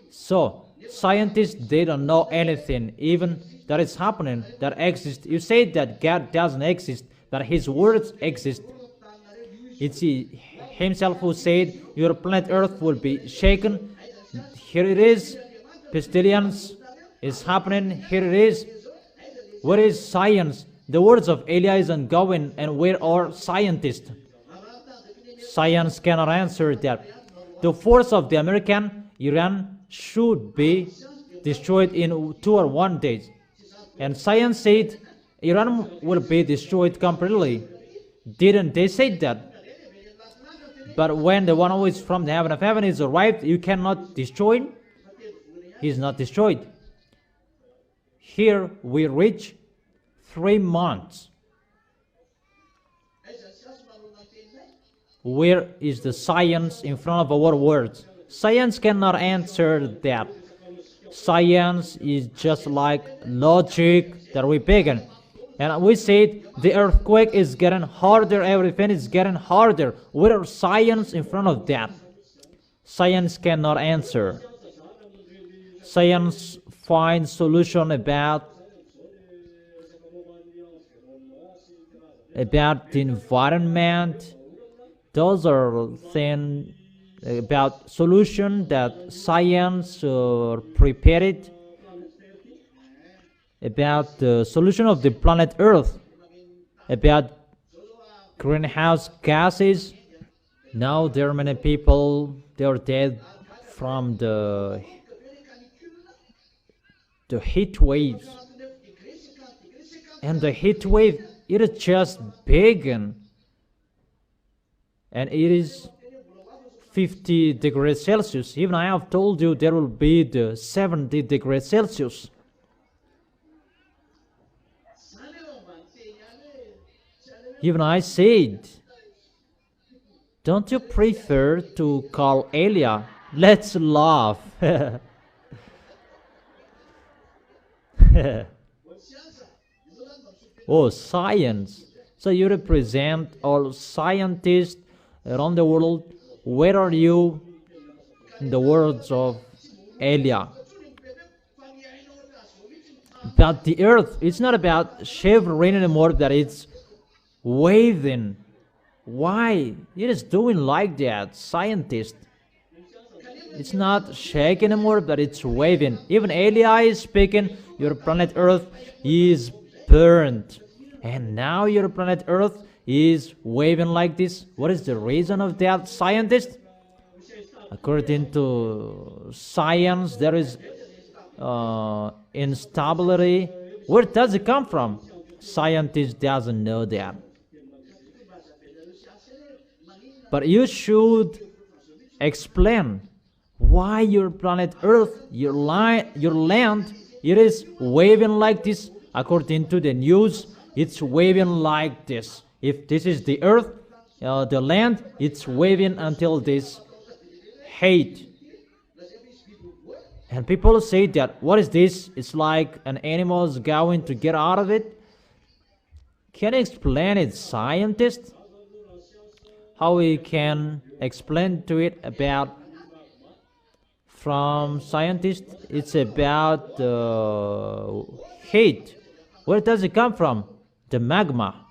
So, scientists, they don't know anything, even that is happening, that exists. You say that God doesn't exist, but His words exist. It's Himself who said, your planet Earth will be shaken. Here it is. Pestilence is happening. Here it is. Where is science? The words of Eliah is ongoing, and where are scientists? Science cannot answer that. The force of the American Iran should be destroyed in 2 or 1 days. And science said Iran will be destroyed completely. Didn't they say that? But when the one who is from the heaven of heaven is arrived, you cannot destroy him. He is not destroyed. Here we reach 3 months. Where is the science in front of our words? Science cannot answer that. Science is just like logic that we begin. And we said the earthquake is getting harder, everything is getting harder. Where is science in front of that? Science cannot answer. Science finds solution about the environment. Those are things about solution that science prepared, about the solution of the planet Earth, about greenhouse gases. Now there are many people, they are dead from the heat waves. And the heat wave, it is just begun. And it is 50 degrees Celsius. Even I have told you there will be the 70 degrees Celsius. Even I said, don't you prefer to call Eliah? Let's laugh. Oh, science. So you represent all scientists around the world. Where are you in the words of Eliah? But the earth, it's not about shivering anymore, that it's waving. Why? It is doing like that, scientist. It's not shaking anymore, but it's waving. Even Eliah is speaking, your planet Earth is burned. And now your planet Earth is waving like this. What is the reason of that, scientist? According to science, there is instability. Where does it come from? Scientist doesn't know that. But you should explain why your planet Earth, your land, it is waving like this. According to the news, it's waving like this. If this is the earth, the land, it's waving until this hate. And people say that, what is this? It's like an animal is going to get out of it. Can you explain it, scientist? How we can explain to it about, from scientists, it's about heat. Where does it come from? The magma.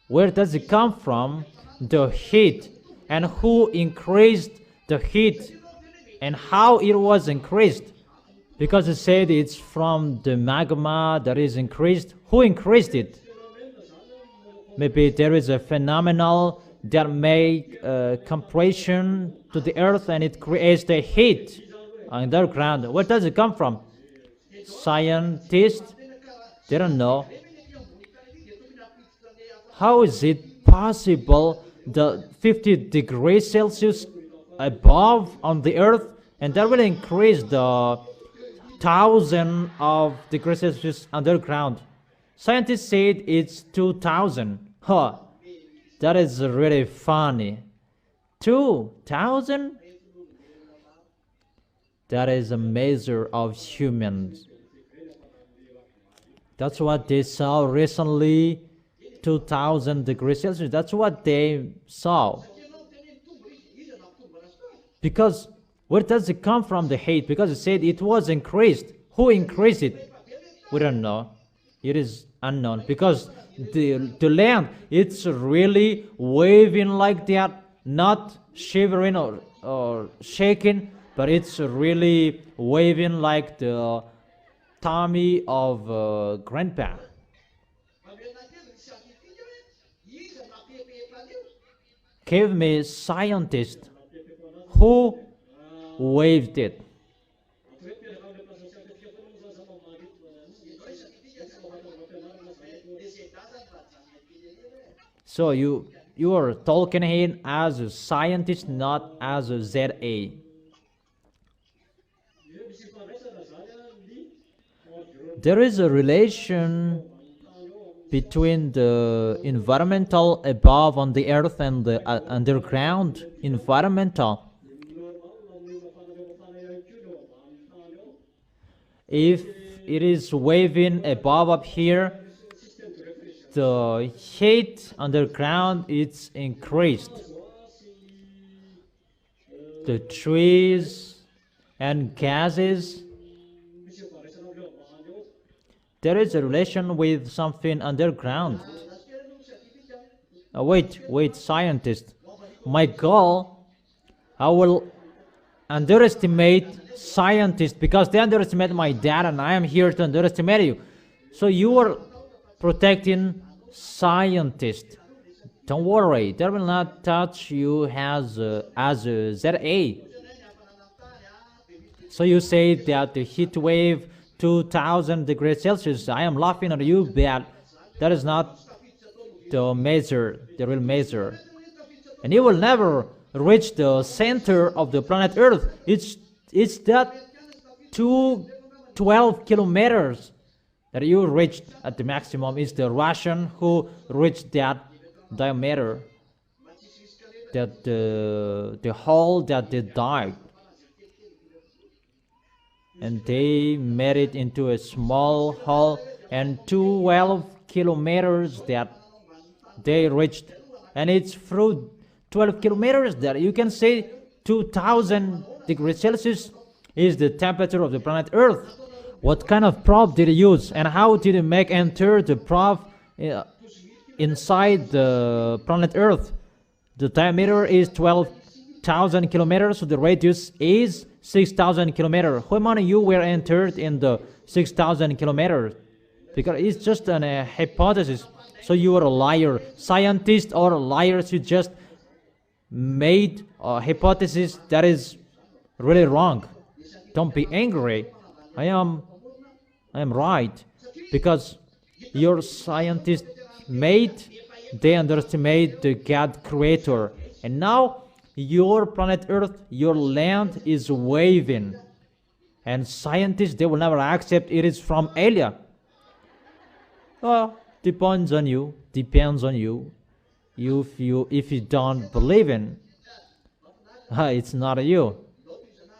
Where does it come from? The heat. And who increased the heat? And how it was increased? Because it said it's from the magma that is increased. Who increased it? Maybe there is a phenomenon that make compression to the earth, and it creates the heat underground. Where does it come from? Scientists, they don't know. How is it possible the 50 degrees Celsius above on the earth, and that will increase the 1,000 of degrees Celsius underground? Scientists said it's 2,000. Huh, that is really funny. 2,000? That is a measure of humans. That's what they saw recently, 2000 degrees Celsius. That's what they saw. Because where does it come from, the heat? Because it said it was increased. Who increased it? We don't know. It is unknown. Because the land, it's really waving like that, not shivering or shaking, but it's really waving like the tummy of grandpa. Give me scientist who waved it. So you are talking here as a scientist, not as a ZA. There is a relation between the environmental above on the earth and the underground environmental. If it is waving above up here, the heat underground is increased. The trees and gases, there is a relation with something underground. Wait, scientist. My goal, I will underestimate scientists because they underestimate my dad, and I am here to underestimate you. So you are protecting scientists. Don't worry, they will not touch you as a ZA. So you say that the heat wave 2000 degrees Celsius, I am laughing at you, but that is not the real measure. And you will never reach the center of the planet Earth. It's that 12 kilometers that you reached at the maximum. Is the Russian who reached that diameter, that the hole that they died, and they made it into a small hole, and 12 kilometers that they reached, and it's through 12 kilometers that you can say 2000 degrees Celsius is the temperature of the planet Earth. What kind of probe did you use, and how did you make enter the probe inside the planet Earth? The diameter is 12,000 kilometers, so the radius is 6,000 kilometers. How many you were entered in the 6,000 kilometers? Because it's just a hypothesis. So you are a liar. Scientists are liars who just made a hypothesis that is really wrong. Don't be angry. I am right, because your scientists they underestimate the God creator, and now your planet Earth, your land is waving, and scientists, they will never accept it is from alien. Well, depends on you. If you don't believe in, it's not you.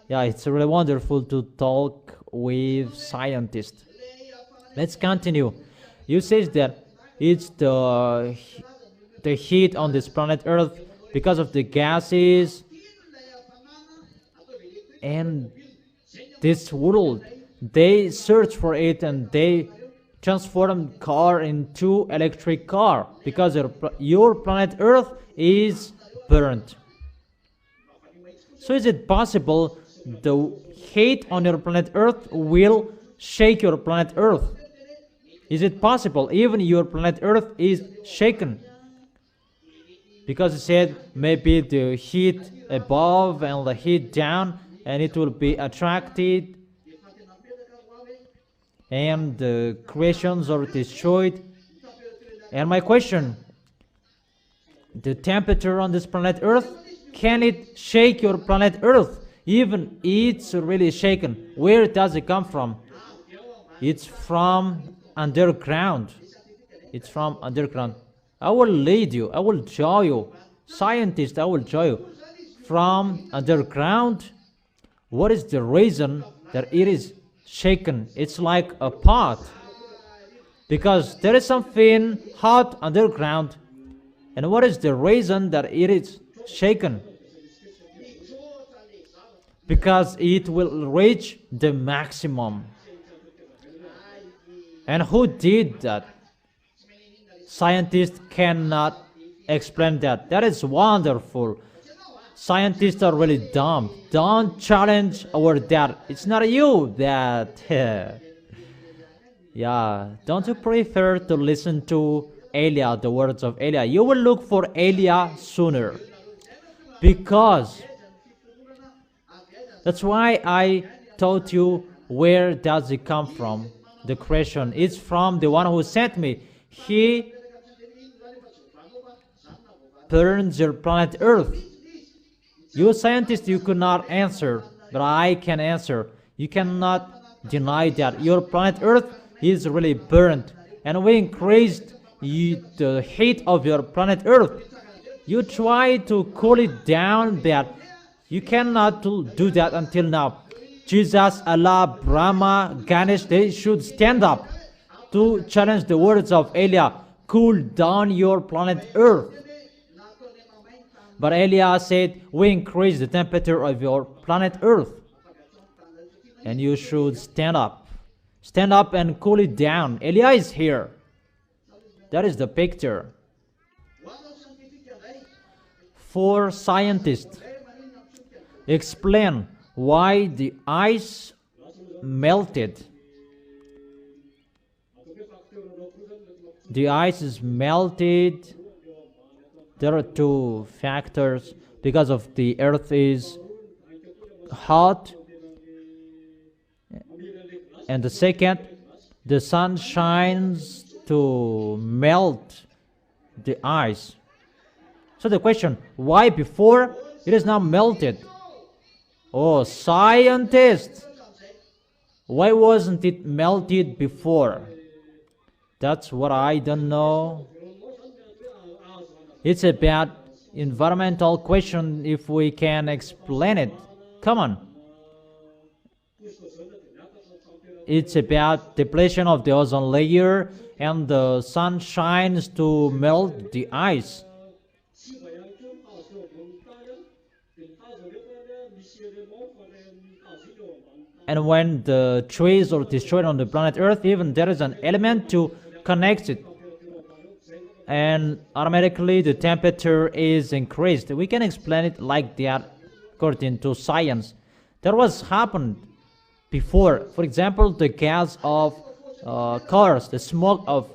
Yeah, it's really wonderful to talk with scientists. Let's continue. You say that it's the heat on this planet Earth because of the gases and this world. They search for it and they transform car into electric car because your planet Earth is burnt. So is it possible the heat on your planet Earth will shake your planet Earth? Is it possible even your planet Earth is shaken? Because it said maybe the heat above and the heat down, and it will be attracted, and the creations are destroyed. And my question, the temperature on this planet Earth, can it shake your planet Earth? Even it's really shaken. Where does it come from? It's from underground. It's from underground. I will lead you. I will show you. Scientists, I will show you. From underground, What is the reason that it is shaken? It's like a pot, because there is something hot underground. And what is the reason that it is shaken? Because it will reach the maximum. And who did that? Scientists cannot explain that. That is wonderful. Scientists are really dumb. Don't challenge our dad. It's not you that. Yeah. Don't you prefer to listen to Elia, the words of Elia? You will look for Elia sooner. Because that's why I taught you where does it come from. The question is from the one who sent me. He burns your planet Earth. You scientists, you could not answer, but I can answer. You cannot deny that your planet Earth is really burned, and we increased the heat of your planet Earth. You try to cool it down, but you cannot do that until now. Jesus, Allah, Brahma, Ganesh, they should stand up to challenge the words of Elia. Cool down your planet Earth. But Elia said, we increase the temperature of your planet Earth. And you should stand up. Stand up and cool it down. Elia is here. That is the picture. For scientists, explain why the ice melted. The ice is melted. There are two factors. Because of the earth is hot, and the second, the sun shines to melt the ice. So the question, why before it is now melted? Oh, scientists, why wasn't it melted before? That's what I don't know. It's about environmental question, if we can explain it. Come on. It's about depletion of the ozone layer, and the sun shines to melt the ice. And when the trees are destroyed on the planet Earth, even there is an element to connect it, and automatically the temperature is increased. We can explain it like that according to science. That was happened before. For example, the gas of cars, the smoke of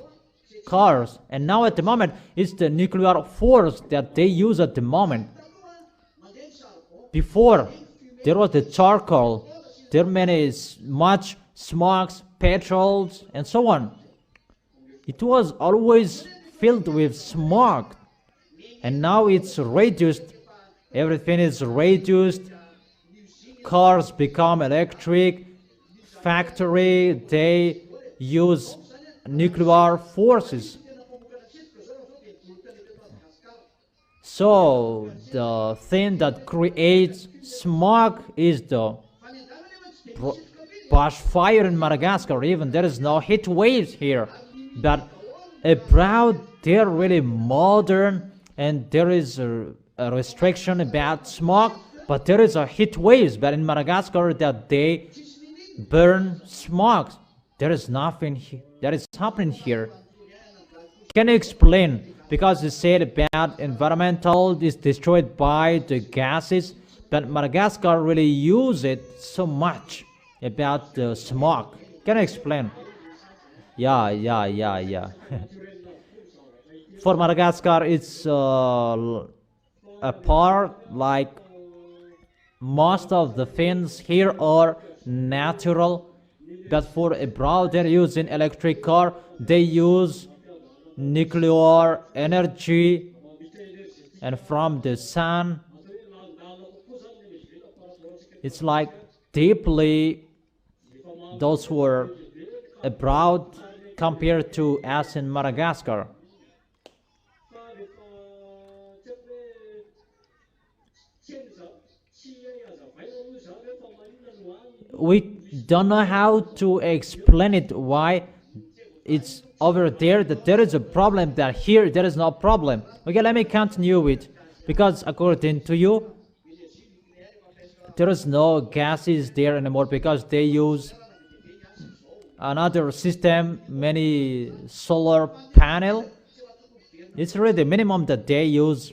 cars, and now at the moment it's the nuclear force that they use at the moment. Before there was the charcoal, there many much smokes, petrols, and so on. It was always filled with smoke, and now it's reduced. Everything is reduced. Cars become electric. Factory, they use nuclear forces. So the thing that creates smoke is the bushfire in Madagascar. Even there is no heat waves here, but abroad they're really modern, and there is a restriction about smoke, but there is a heat waves. But in Madagascar, that they burn smoke. There is nothing that is happening here. Can you explain? Because you said about environmental is destroyed by the gases, but Madagascar really use it so much about the smoke. Can you explain? Yeah. For Madagascar, it's a part like most of the things here are natural, but for abroad they're using electric car. They use nuclear energy, and from the sun. It's like deeply those who are abroad compared to us in Madagascar. we don't know how to explain it, why it's over there that there is a problem, that here there is no problem. Okay, let me continue it, because according to you, there is no gases there anymore, because they use another system, many solar panel. It's really the minimum that they use.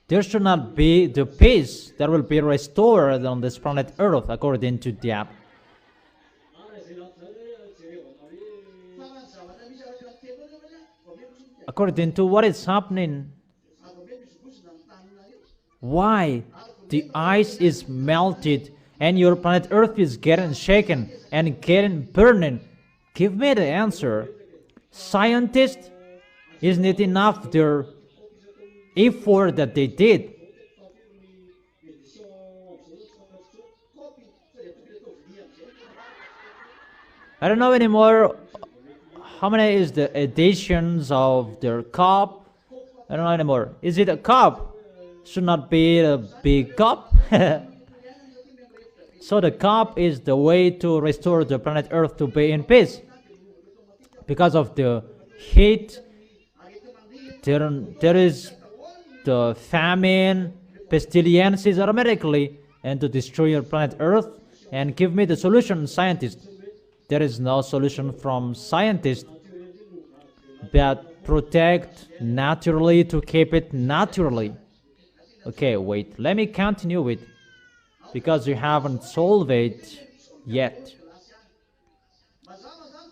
There should not be the peace that will be restored on this planet Earth, according to that. According to what is happening, why the ice is melted and your planet Earth is getting shaken and getting burning? Give me the answer. Scientists, isn't it enough their effort that they did? I don't know anymore how many is the editions of their cup. I don't know anymore. Is it a cup? Should not be a big cup. So the cup is the way to restore the planet Earth to be in peace. Because of the heat, there is the famine, pestilences automatically, and to destroy your planet Earth. And give me the solution, scientists. There is no solution from scientists that protect naturally to keep it naturally. Okay, wait, let me continue with, because you haven't solved it yet.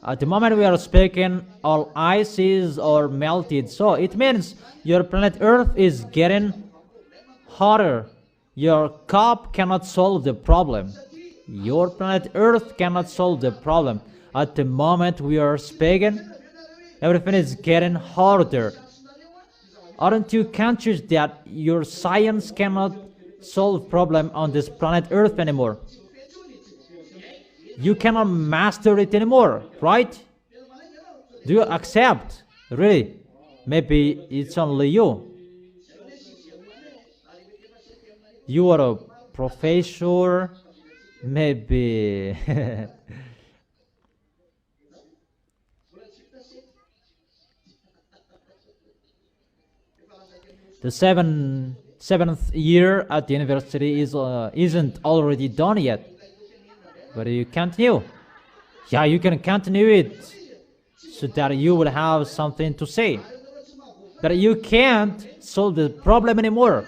At the moment we are speaking, all ices are melted, so it means your planet Earth is getting hotter. Your cup cannot solve the problem. Your planet Earth cannot solve the problem. At the moment we are speaking, everything is getting harder. Aren't you conscious that your science cannot solve problem on this planet Earth anymore? You cannot master it anymore, right? Do you accept? Really? Maybe it's only you. You are a professor, maybe. The seventh year at the university isn't already done yet. But you continue. Yeah, you can continue it so that you will have something to say. But you can't solve the problem anymore.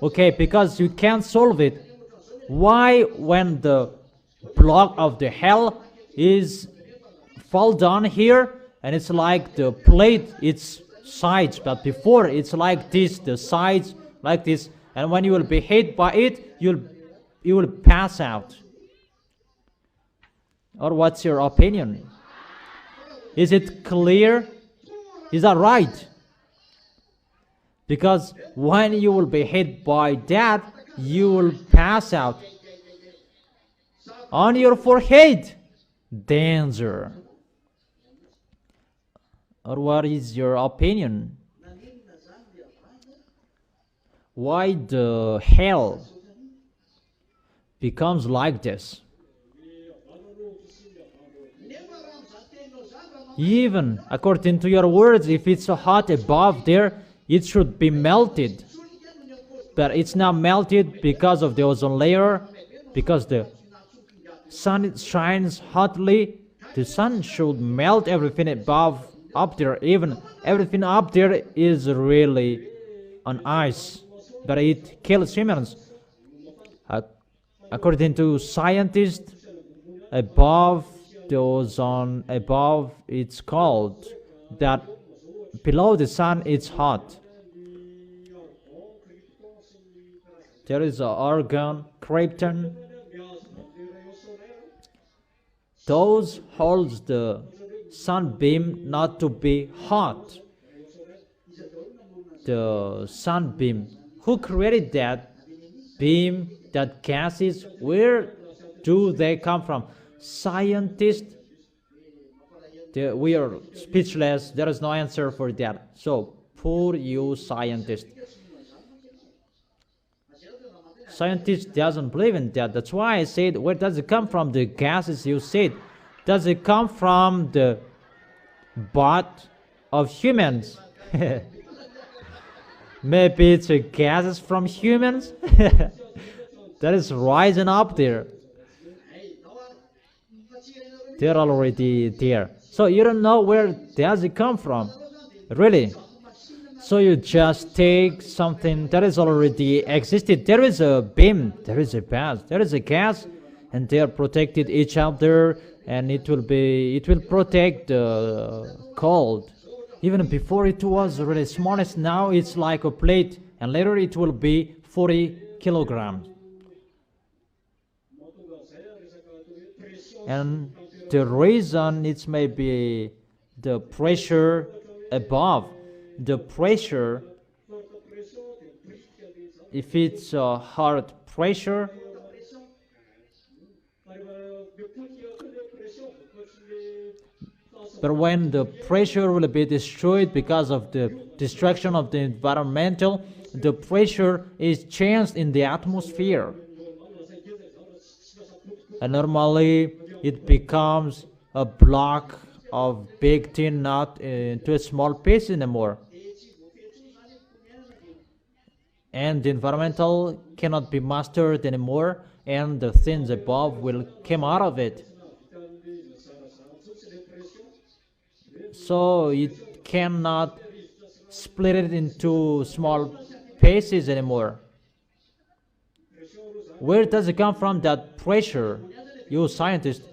Okay, because you can't solve it. Why, when the block of the hell is fall down here, and it's like the plate, its sides, but before it's like this, the sides like this, and when you will be hit by it, you will pass out. Or what's your opinion? Is it clear? Is that right? Because when you will be hit by that, you will pass out. On your forehead, danger. Or what is your opinion? Why the hell becomes like this? Even according to your words, if it's so hot above there, it should be melted. But it's not melted because of the ozone layer, because the sun shines hotly. The sun should melt everything above, up there. Even everything up there is really on ice, but it kills humans. According to scientists, above the ozone, above it's cold, that below the sun it's hot. There is an organ, krypton. Those holds the sunbeam not to be hot. The sunbeam. Who created that beam, that gases? Where do they come from? Scientists. We are speechless. There is no answer for that. So, poor you scientists. Scientists doesn't believe in that. That's why I said, where does it come from? The gases you said. Does it come from the butt of humans? Maybe it's a gases from humans that is rising up there. They're already there. So you don't know where does it come from, really. So you just take something that is already existed. There is a beam, there is a gas, there is a gas, and they are protected each other, and it will protect the cold. Even before it was really smallest, now it's like a plate, and later it will be 40 kilograms. And the reason it's maybe the pressure above, the pressure, if it's a hard pressure, but when the pressure will be destroyed because of the destruction of the environmental, the pressure is changed in the atmosphere. And normally it becomes a block of big tin, not into a small piece anymore. And the environmental cannot be mastered anymore, and the things above will come out of it. So it cannot split it into small pieces anymore. Where does it come from, that pressure, you scientists?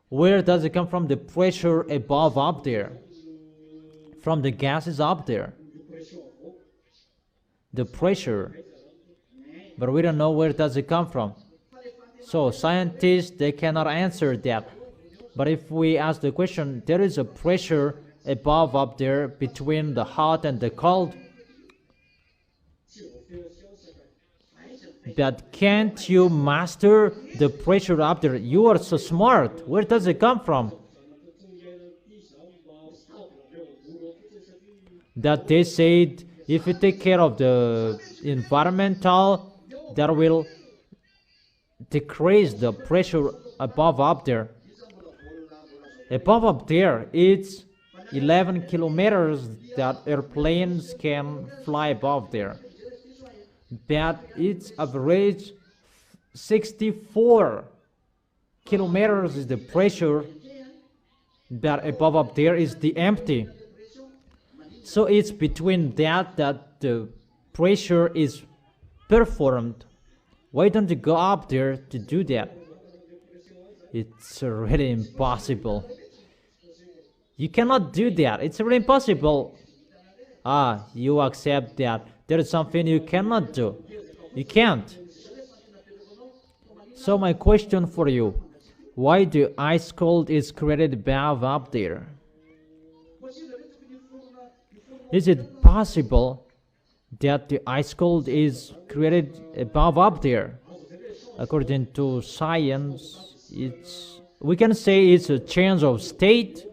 Where does it come from, the pressure above up there? From the gases up there. The pressure. But we don't know where does it come from. So scientists, they cannot answer that. But if we ask the question, there is a pressure above up there between the hot and the cold. But can't you master the pressure up there? You are so smart. Where does it come from? That they said, if you take care of the environmental, that will decrease the pressure above up there. Above up there, it's 11 kilometers that airplanes can fly above there. But it's average 64 kilometers is the pressure, but above up there is the empty. So it's between that the pressure is performed. Why don't you go up there to do that? It's really impossible. You cannot do that. It's really impossible. You accept that there is something you cannot do. You can't. So my question for you, why the ice cold is created above up there? Is it possible that the ice cold is created above up there? According to science, we can say it's a change of state,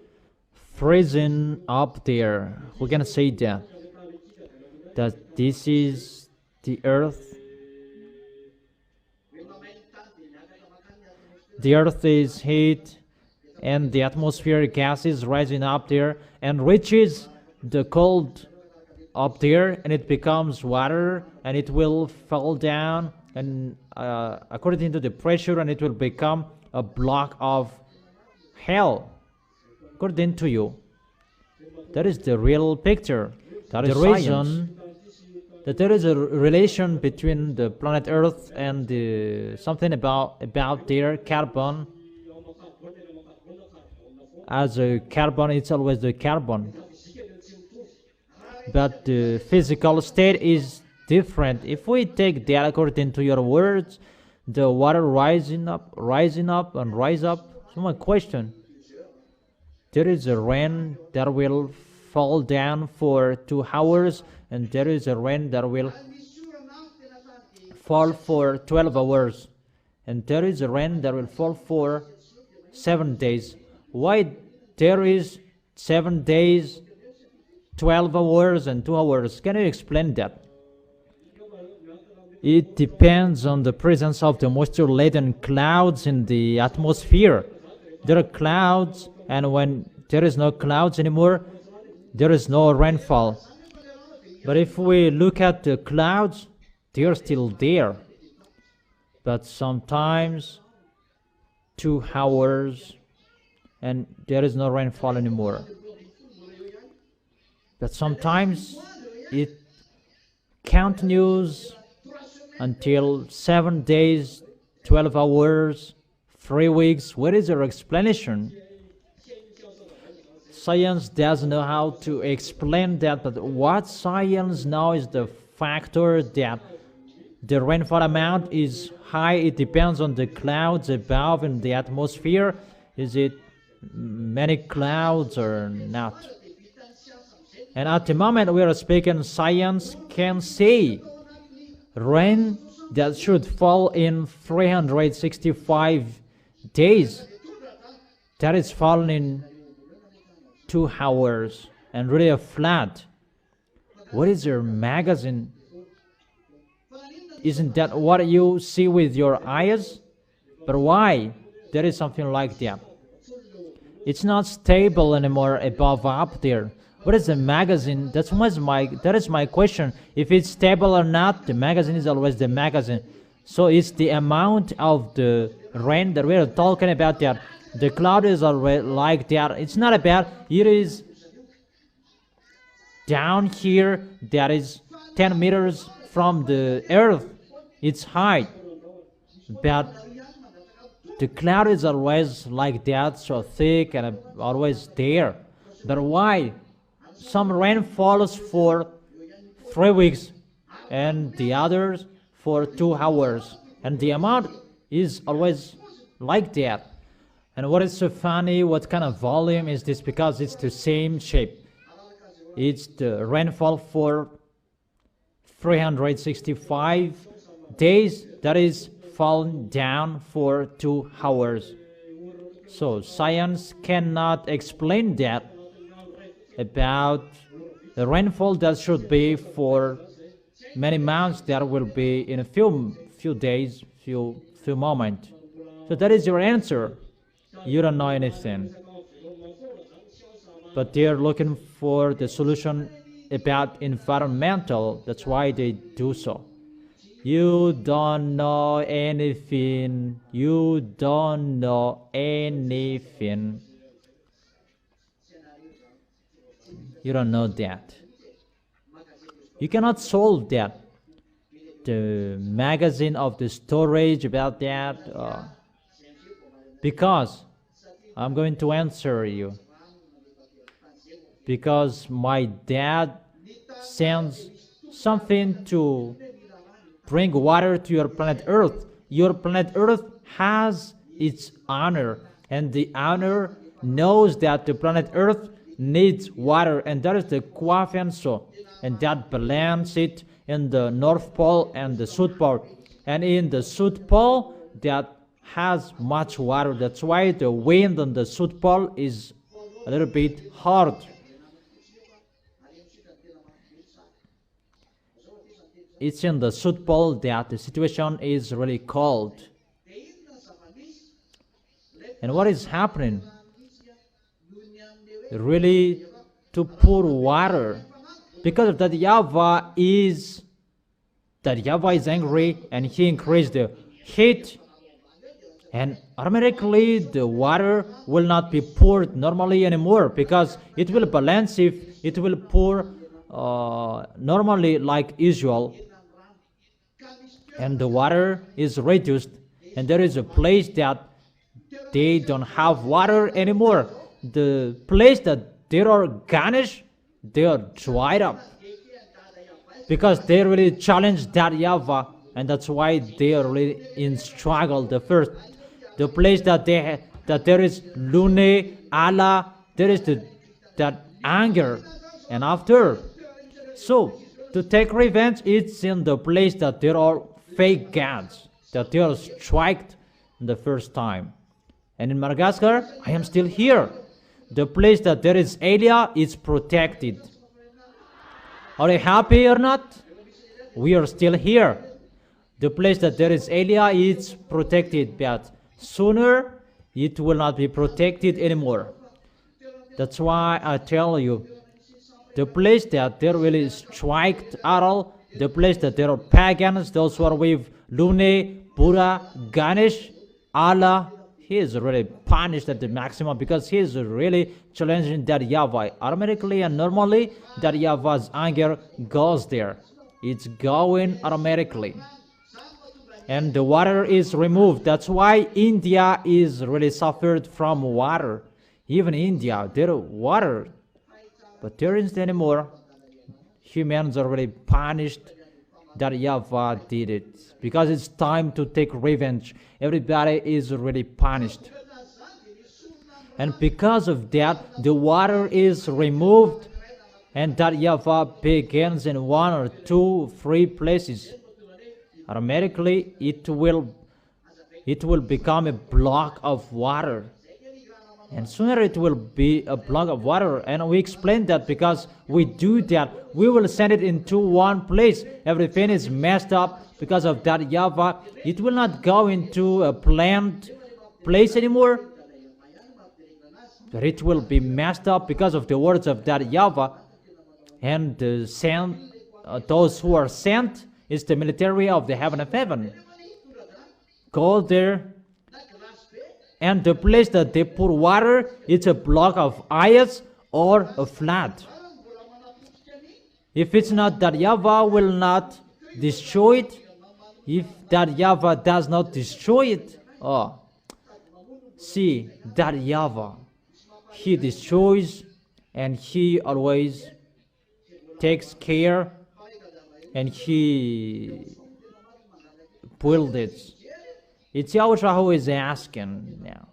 freezing up there. We can say that this is the earth. The earth is heat, and the atmospheric gas is rising up there and reaches the cold up there, and it becomes water, and it will fall down, and according to the pressure, and it will become a block of hell. According to you, that is the real picture. That is the reason that there is a relation between the planet Earth and something about their carbon. As a carbon, it's always the carbon. But the physical state is different. If we take that according to your words, the water rising up and rise up. So my question, there is a rain that will fall down for 2 hours, and there is a rain that will fall for 12 hours, and there is a rain that will fall for 7 days. Why there is 7 days, 12 hours and 2 hours? Can you explain that? It depends on the presence of the moisture-laden clouds in the atmosphere. There are clouds, and when there is no clouds anymore, there is no rainfall. But if we look at the clouds, they are still there. But sometimes 2 hours and there is no rainfall anymore. But sometimes it continues until 7 days, 12 hours, 3 weeks. What is your explanation? Science doesn't know how to explain that, but what science knows is the factor that the rainfall amount is high. It depends on the clouds above in the atmosphere. Is it many clouds or not? And at the moment we are speaking, science can say rain that should fall in 365 days, that is falling in 2 hours and really a flood. What is your magazine? Isn't that what you see with your eyes? But why there is something like that? It's not stable anymore above up there. What is the magazine? That is my question. If it's stable or not, the magazine is always the magazine. So it's the amount of the rain that we're talking about that. The cloud is always like that. It's not about, it is down here, that is 10 meters from the earth. It's high. But the cloud is always like that, so thick and always there. But why? Some rain falls for 3 weeks and the others for 2 hours. And the amount is always like that. And what is so funny, what kind of volume is this? Because it's the same shape. It's the rainfall for 365 days that is falling down for 2 hours. So science cannot explain that about the rainfall that should be for many months, that will be in a few days, few moments. So that is your answer. You don't know anything. But they're looking for the solution about environmental. That's why they do so. You don't know anything. You don't know anything. You don't know that. You cannot solve that. The magazine of the storage about that. Because I'm going to answer you. Because my dad sends something to bring water to your planet Earth. Your planet Earth has its owner, and the owner knows that the planet Earth needs water, and that is the Quafianso, and that balance it in the North Pole and the South Pole. And in the South Pole, that has much water. That's why the wind on the South Pole is a little bit hard. It's in the South Pole that the situation is really cold. And what is happening? Really to pour water. Because of that, YAHVAH is angry, and he increased the heat, and automatically the water will not be poured normally anymore, because it will balance if it will pour normally like usual, and the water is reduced, and there is a place that they don't have water anymore. The place that they are garnished, they are dried up, because they really challenged that YAHVAH, and that's why they are really in struggle. The place that there is Lune, Allah, there is that anger, and after. So to take revenge, it's in the place that there are fake gods, that they are struck the first time. And in Madagascar, I am still here. The place that there is Elia is protected. Are you happy or not? We are still here. The place that there is Elia is protected, but sooner it will not be protected anymore. That's why I tell you, the place that there will strike Aral, the place that there are pagans, those who are with Lune, Buddha, Ganesh, Allah, he is really punished at the maximum because he is really challenging that YAHVAH. Automatically and normally, that YAHVAH's anger goes there. It's going automatically. And the water is removed. That's why India is really suffered from water. Even India, there is water, but there isn't anymore. Humans are really punished that YAHVAH did it because it's time to take revenge. Everybody is really punished, and because of that, the water is removed, and that YAHVAH begins in 1 or 2, 3 places. Automatically, it will become a block of water. And sooner it will be a block of water. And we explained that because we do that, we will send it into one place. Everything is messed up because of that YAHVAH. It will not go into a planned place anymore. But it will be messed up because of the words of that YAHVAH. And those who are sent is the military of the heaven of heaven. Go there. And the place that they pour water, it's a block of ice or a flat. If it's not that YAHVAH will not destroy it, if that YAHVAH does not destroy it, see, that YAHVAH, he destroys and he always takes care and he builds it. It's Yahushua who is asking now.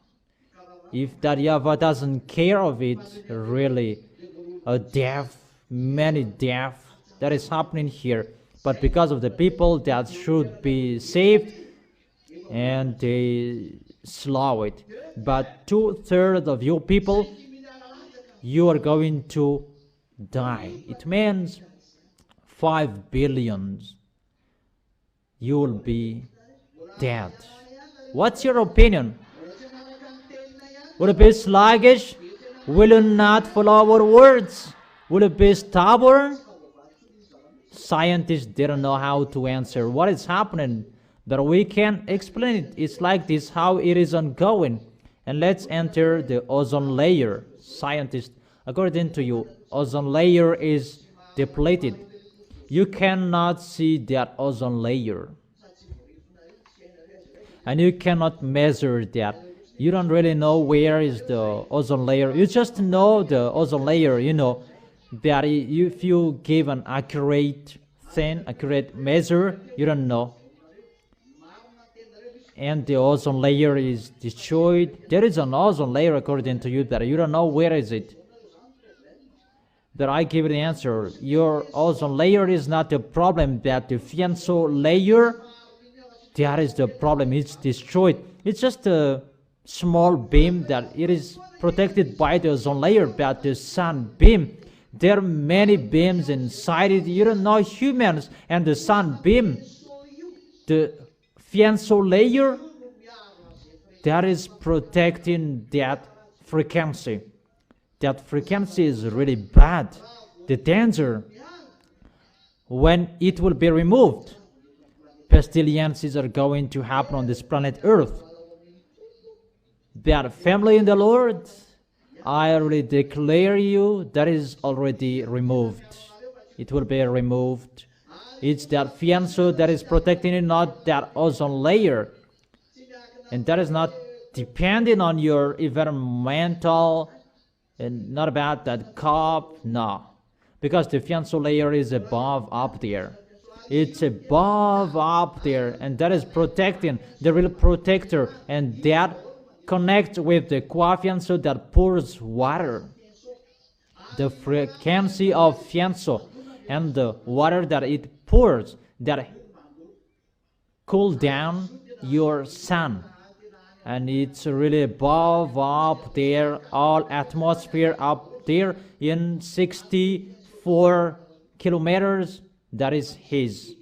If that YAHVAH doesn't care of it, really, many death that is happening here. But because of the people that should be saved, and they slow it. But 2/3 of you people, you are going to die. It means 5 billion. You will be dead. What's your opinion? Will it be sluggish? Will you not follow our words? Will it be stubborn? Scientists didn't know how to answer what is happening, but we can explain it. It's like this, how it is ongoing. And let's enter the ozone layer. Scientists, according to you, ozone layer is depleted. You cannot see that ozone layer. And you cannot measure that. You don't really know where is the ozone layer. You just know the ozone layer, you know, that if you give an accurate measure, you don't know. And the ozone layer is destroyed. There is an ozone layer according to you, but you don't know where is it. But I give the answer. Your ozone layer is not the problem, that the fianso layer, that is the problem. It's destroyed. It's just a small beam that it is protected by the ozone layer, but the sun beam, there are many beams inside it. You don't know humans and the sun beam, the fianso layer, that is protecting that frequency. That frequency is really bad. The danger when it will be removed. Pestilences are going to happen on this planet Earth. That family in the Lord, I already declare you, that is already removed. It will be removed. It's that fianso that is protecting it, not that ozone layer. And that is not depending on your environmental, and not about that cup, no. Because the fianso layer is above, up there. It's above, up there, and that is protecting, the real protector, and that connects with the fianso that pours water. The frequency of fianso and the water that it pours, that cool down your sun. And it's really above, up there, all atmosphere up there in 64 kilometers. That is his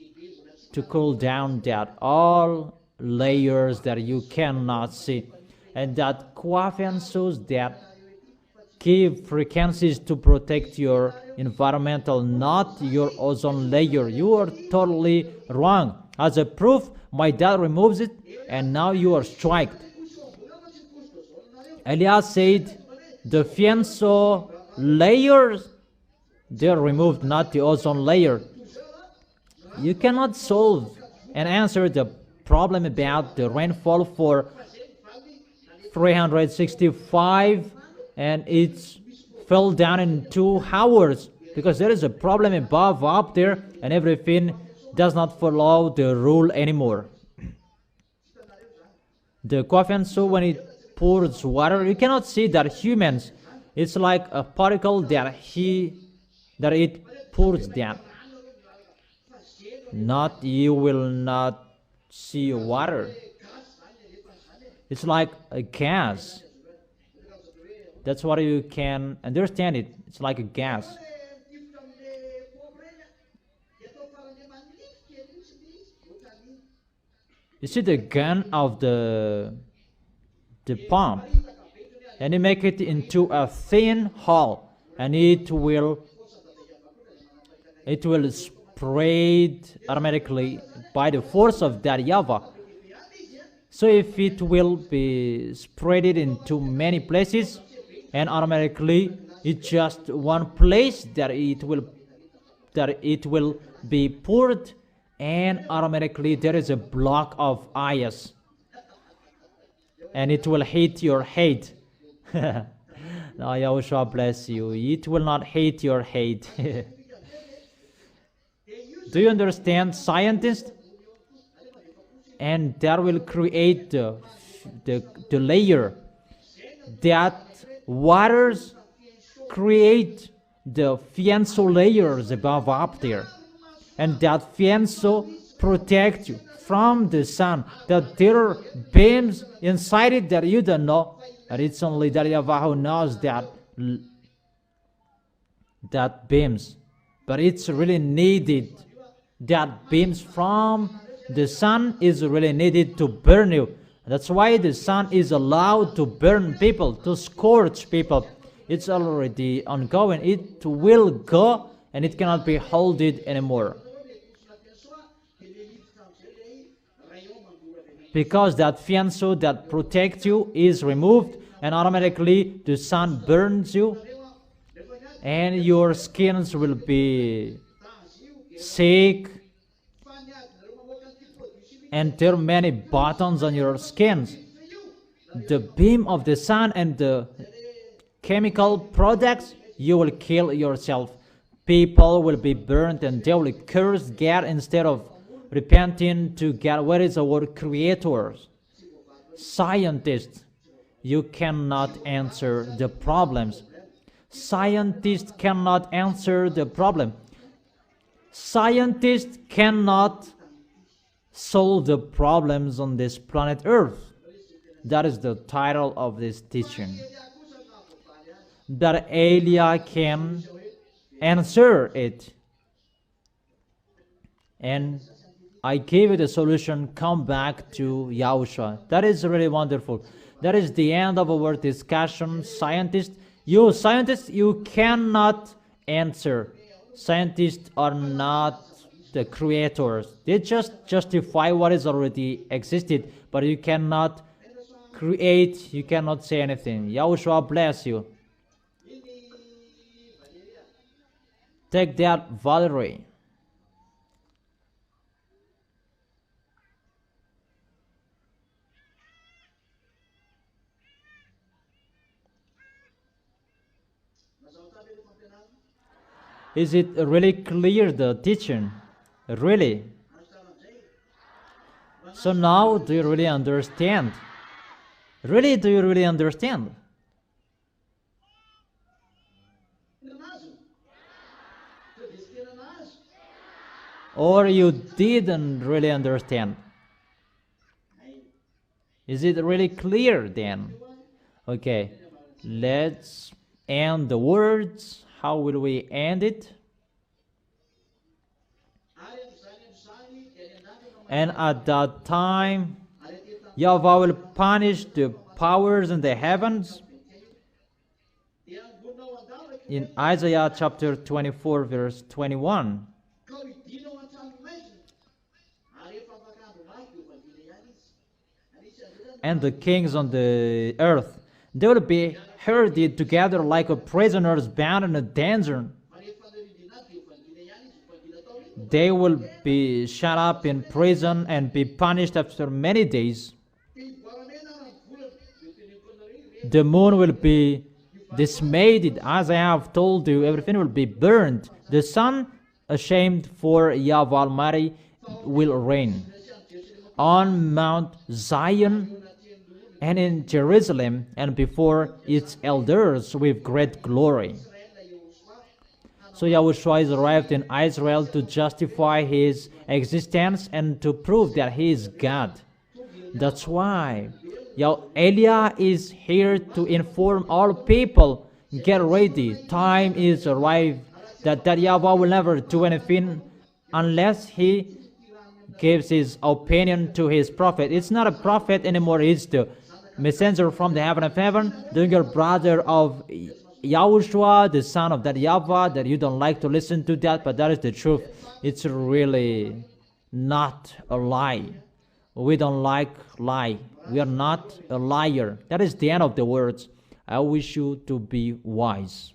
to cool down that all layers that you cannot see, and that coefficients that give frequencies to protect your environmental, not your ozone layer. You are totally wrong. As a proof, my dad removes it, and now you are striked. Elias said the fianso layers, they're removed, not the ozone layer. You cannot solve and answer the problem about the rainfall for 365 and it fell down in 2 hours, because there is a problem above up there and everything does not follow the rule anymore. The coefficient, when it pours water, you cannot see that humans, it's like a particle that it pours down. Not, you will not see water. It's like a gas. That's what you can understand it. It's like a gas. You see the gun of the pump, and you make it into a thin hole, and it will spread automatically by the force of that YAHVAH. So if it will be spreaded into many places, and automatically it's just one place that it will be poured, and automatically there is a block of ice, and it will hit your head. Now Yahushua bless you. It will not hit your head. Do you understand, scientists? And that will create the layer that waters create the fianso layers above up there, and that fianso protect you from the sun, that there are beams inside it that you don't know, and it's only that YAHVAH who knows that beams, but it's really needed. That beams from the sun is really needed to burn you. That's why the sun is allowed to burn people, to scorch people. It's already ongoing. It will go, and it cannot be held anymore, because that fianso that protects you is removed, and automatically the sun burns you, and your skins will be sick, and there are many buttons on your skins. The beam of the sun and the chemical products, you will kill yourself. People will be burned, and they will curse God instead of repenting to God. Where is our Creator? Scientists, you cannot answer the problems. Scientists cannot answer the problem. Scientists cannot solve the problems on this planet Earth. That is the title of this teaching. That Elia can answer it. And I gave you the solution. Come back to Yahushua. That is really wonderful. That is the end of our discussion. Scientists, you cannot answer. Scientists are not the creators. They just justify what is already existed, but you cannot create, you cannot say anything. Yahushua bless you. Take that, Valerie. Is it really clear, the teaching? Really? So now, do you really understand? Really, do you really understand? Or you didn't really understand? Is it really clear then? Okay, let's end the words. How will we end it? And at that time, Yahweh will punish the powers in the heavens. In Isaiah chapter 24, verse 21. And the kings on the earth, they will be herded together like a prisoners bound in a dungeon. They will be shut up in prison and be punished after many days. The moon will be dismayed, as I have told you, everything will be burned. The sun, ashamed for Yahweh Almighty, will reign on Mount Zion and in Jerusalem and before its elders with great glory. So Yahushua is arrived in Israel to justify his existence and to prove that he is God. That's why Elia is here to inform all people, get ready, time is arrived, that Yahweh will never do anything unless he gives his opinion to his prophet. It's not a prophet anymore, it's the messenger from the heaven of heaven, the younger brother of Yahushua, the son of that YAHVAH, that you don't like to listen to that, but that is the truth. It's really not a lie. We don't like lie. We are not a liar. That is the end of the words. I wish you to be wise.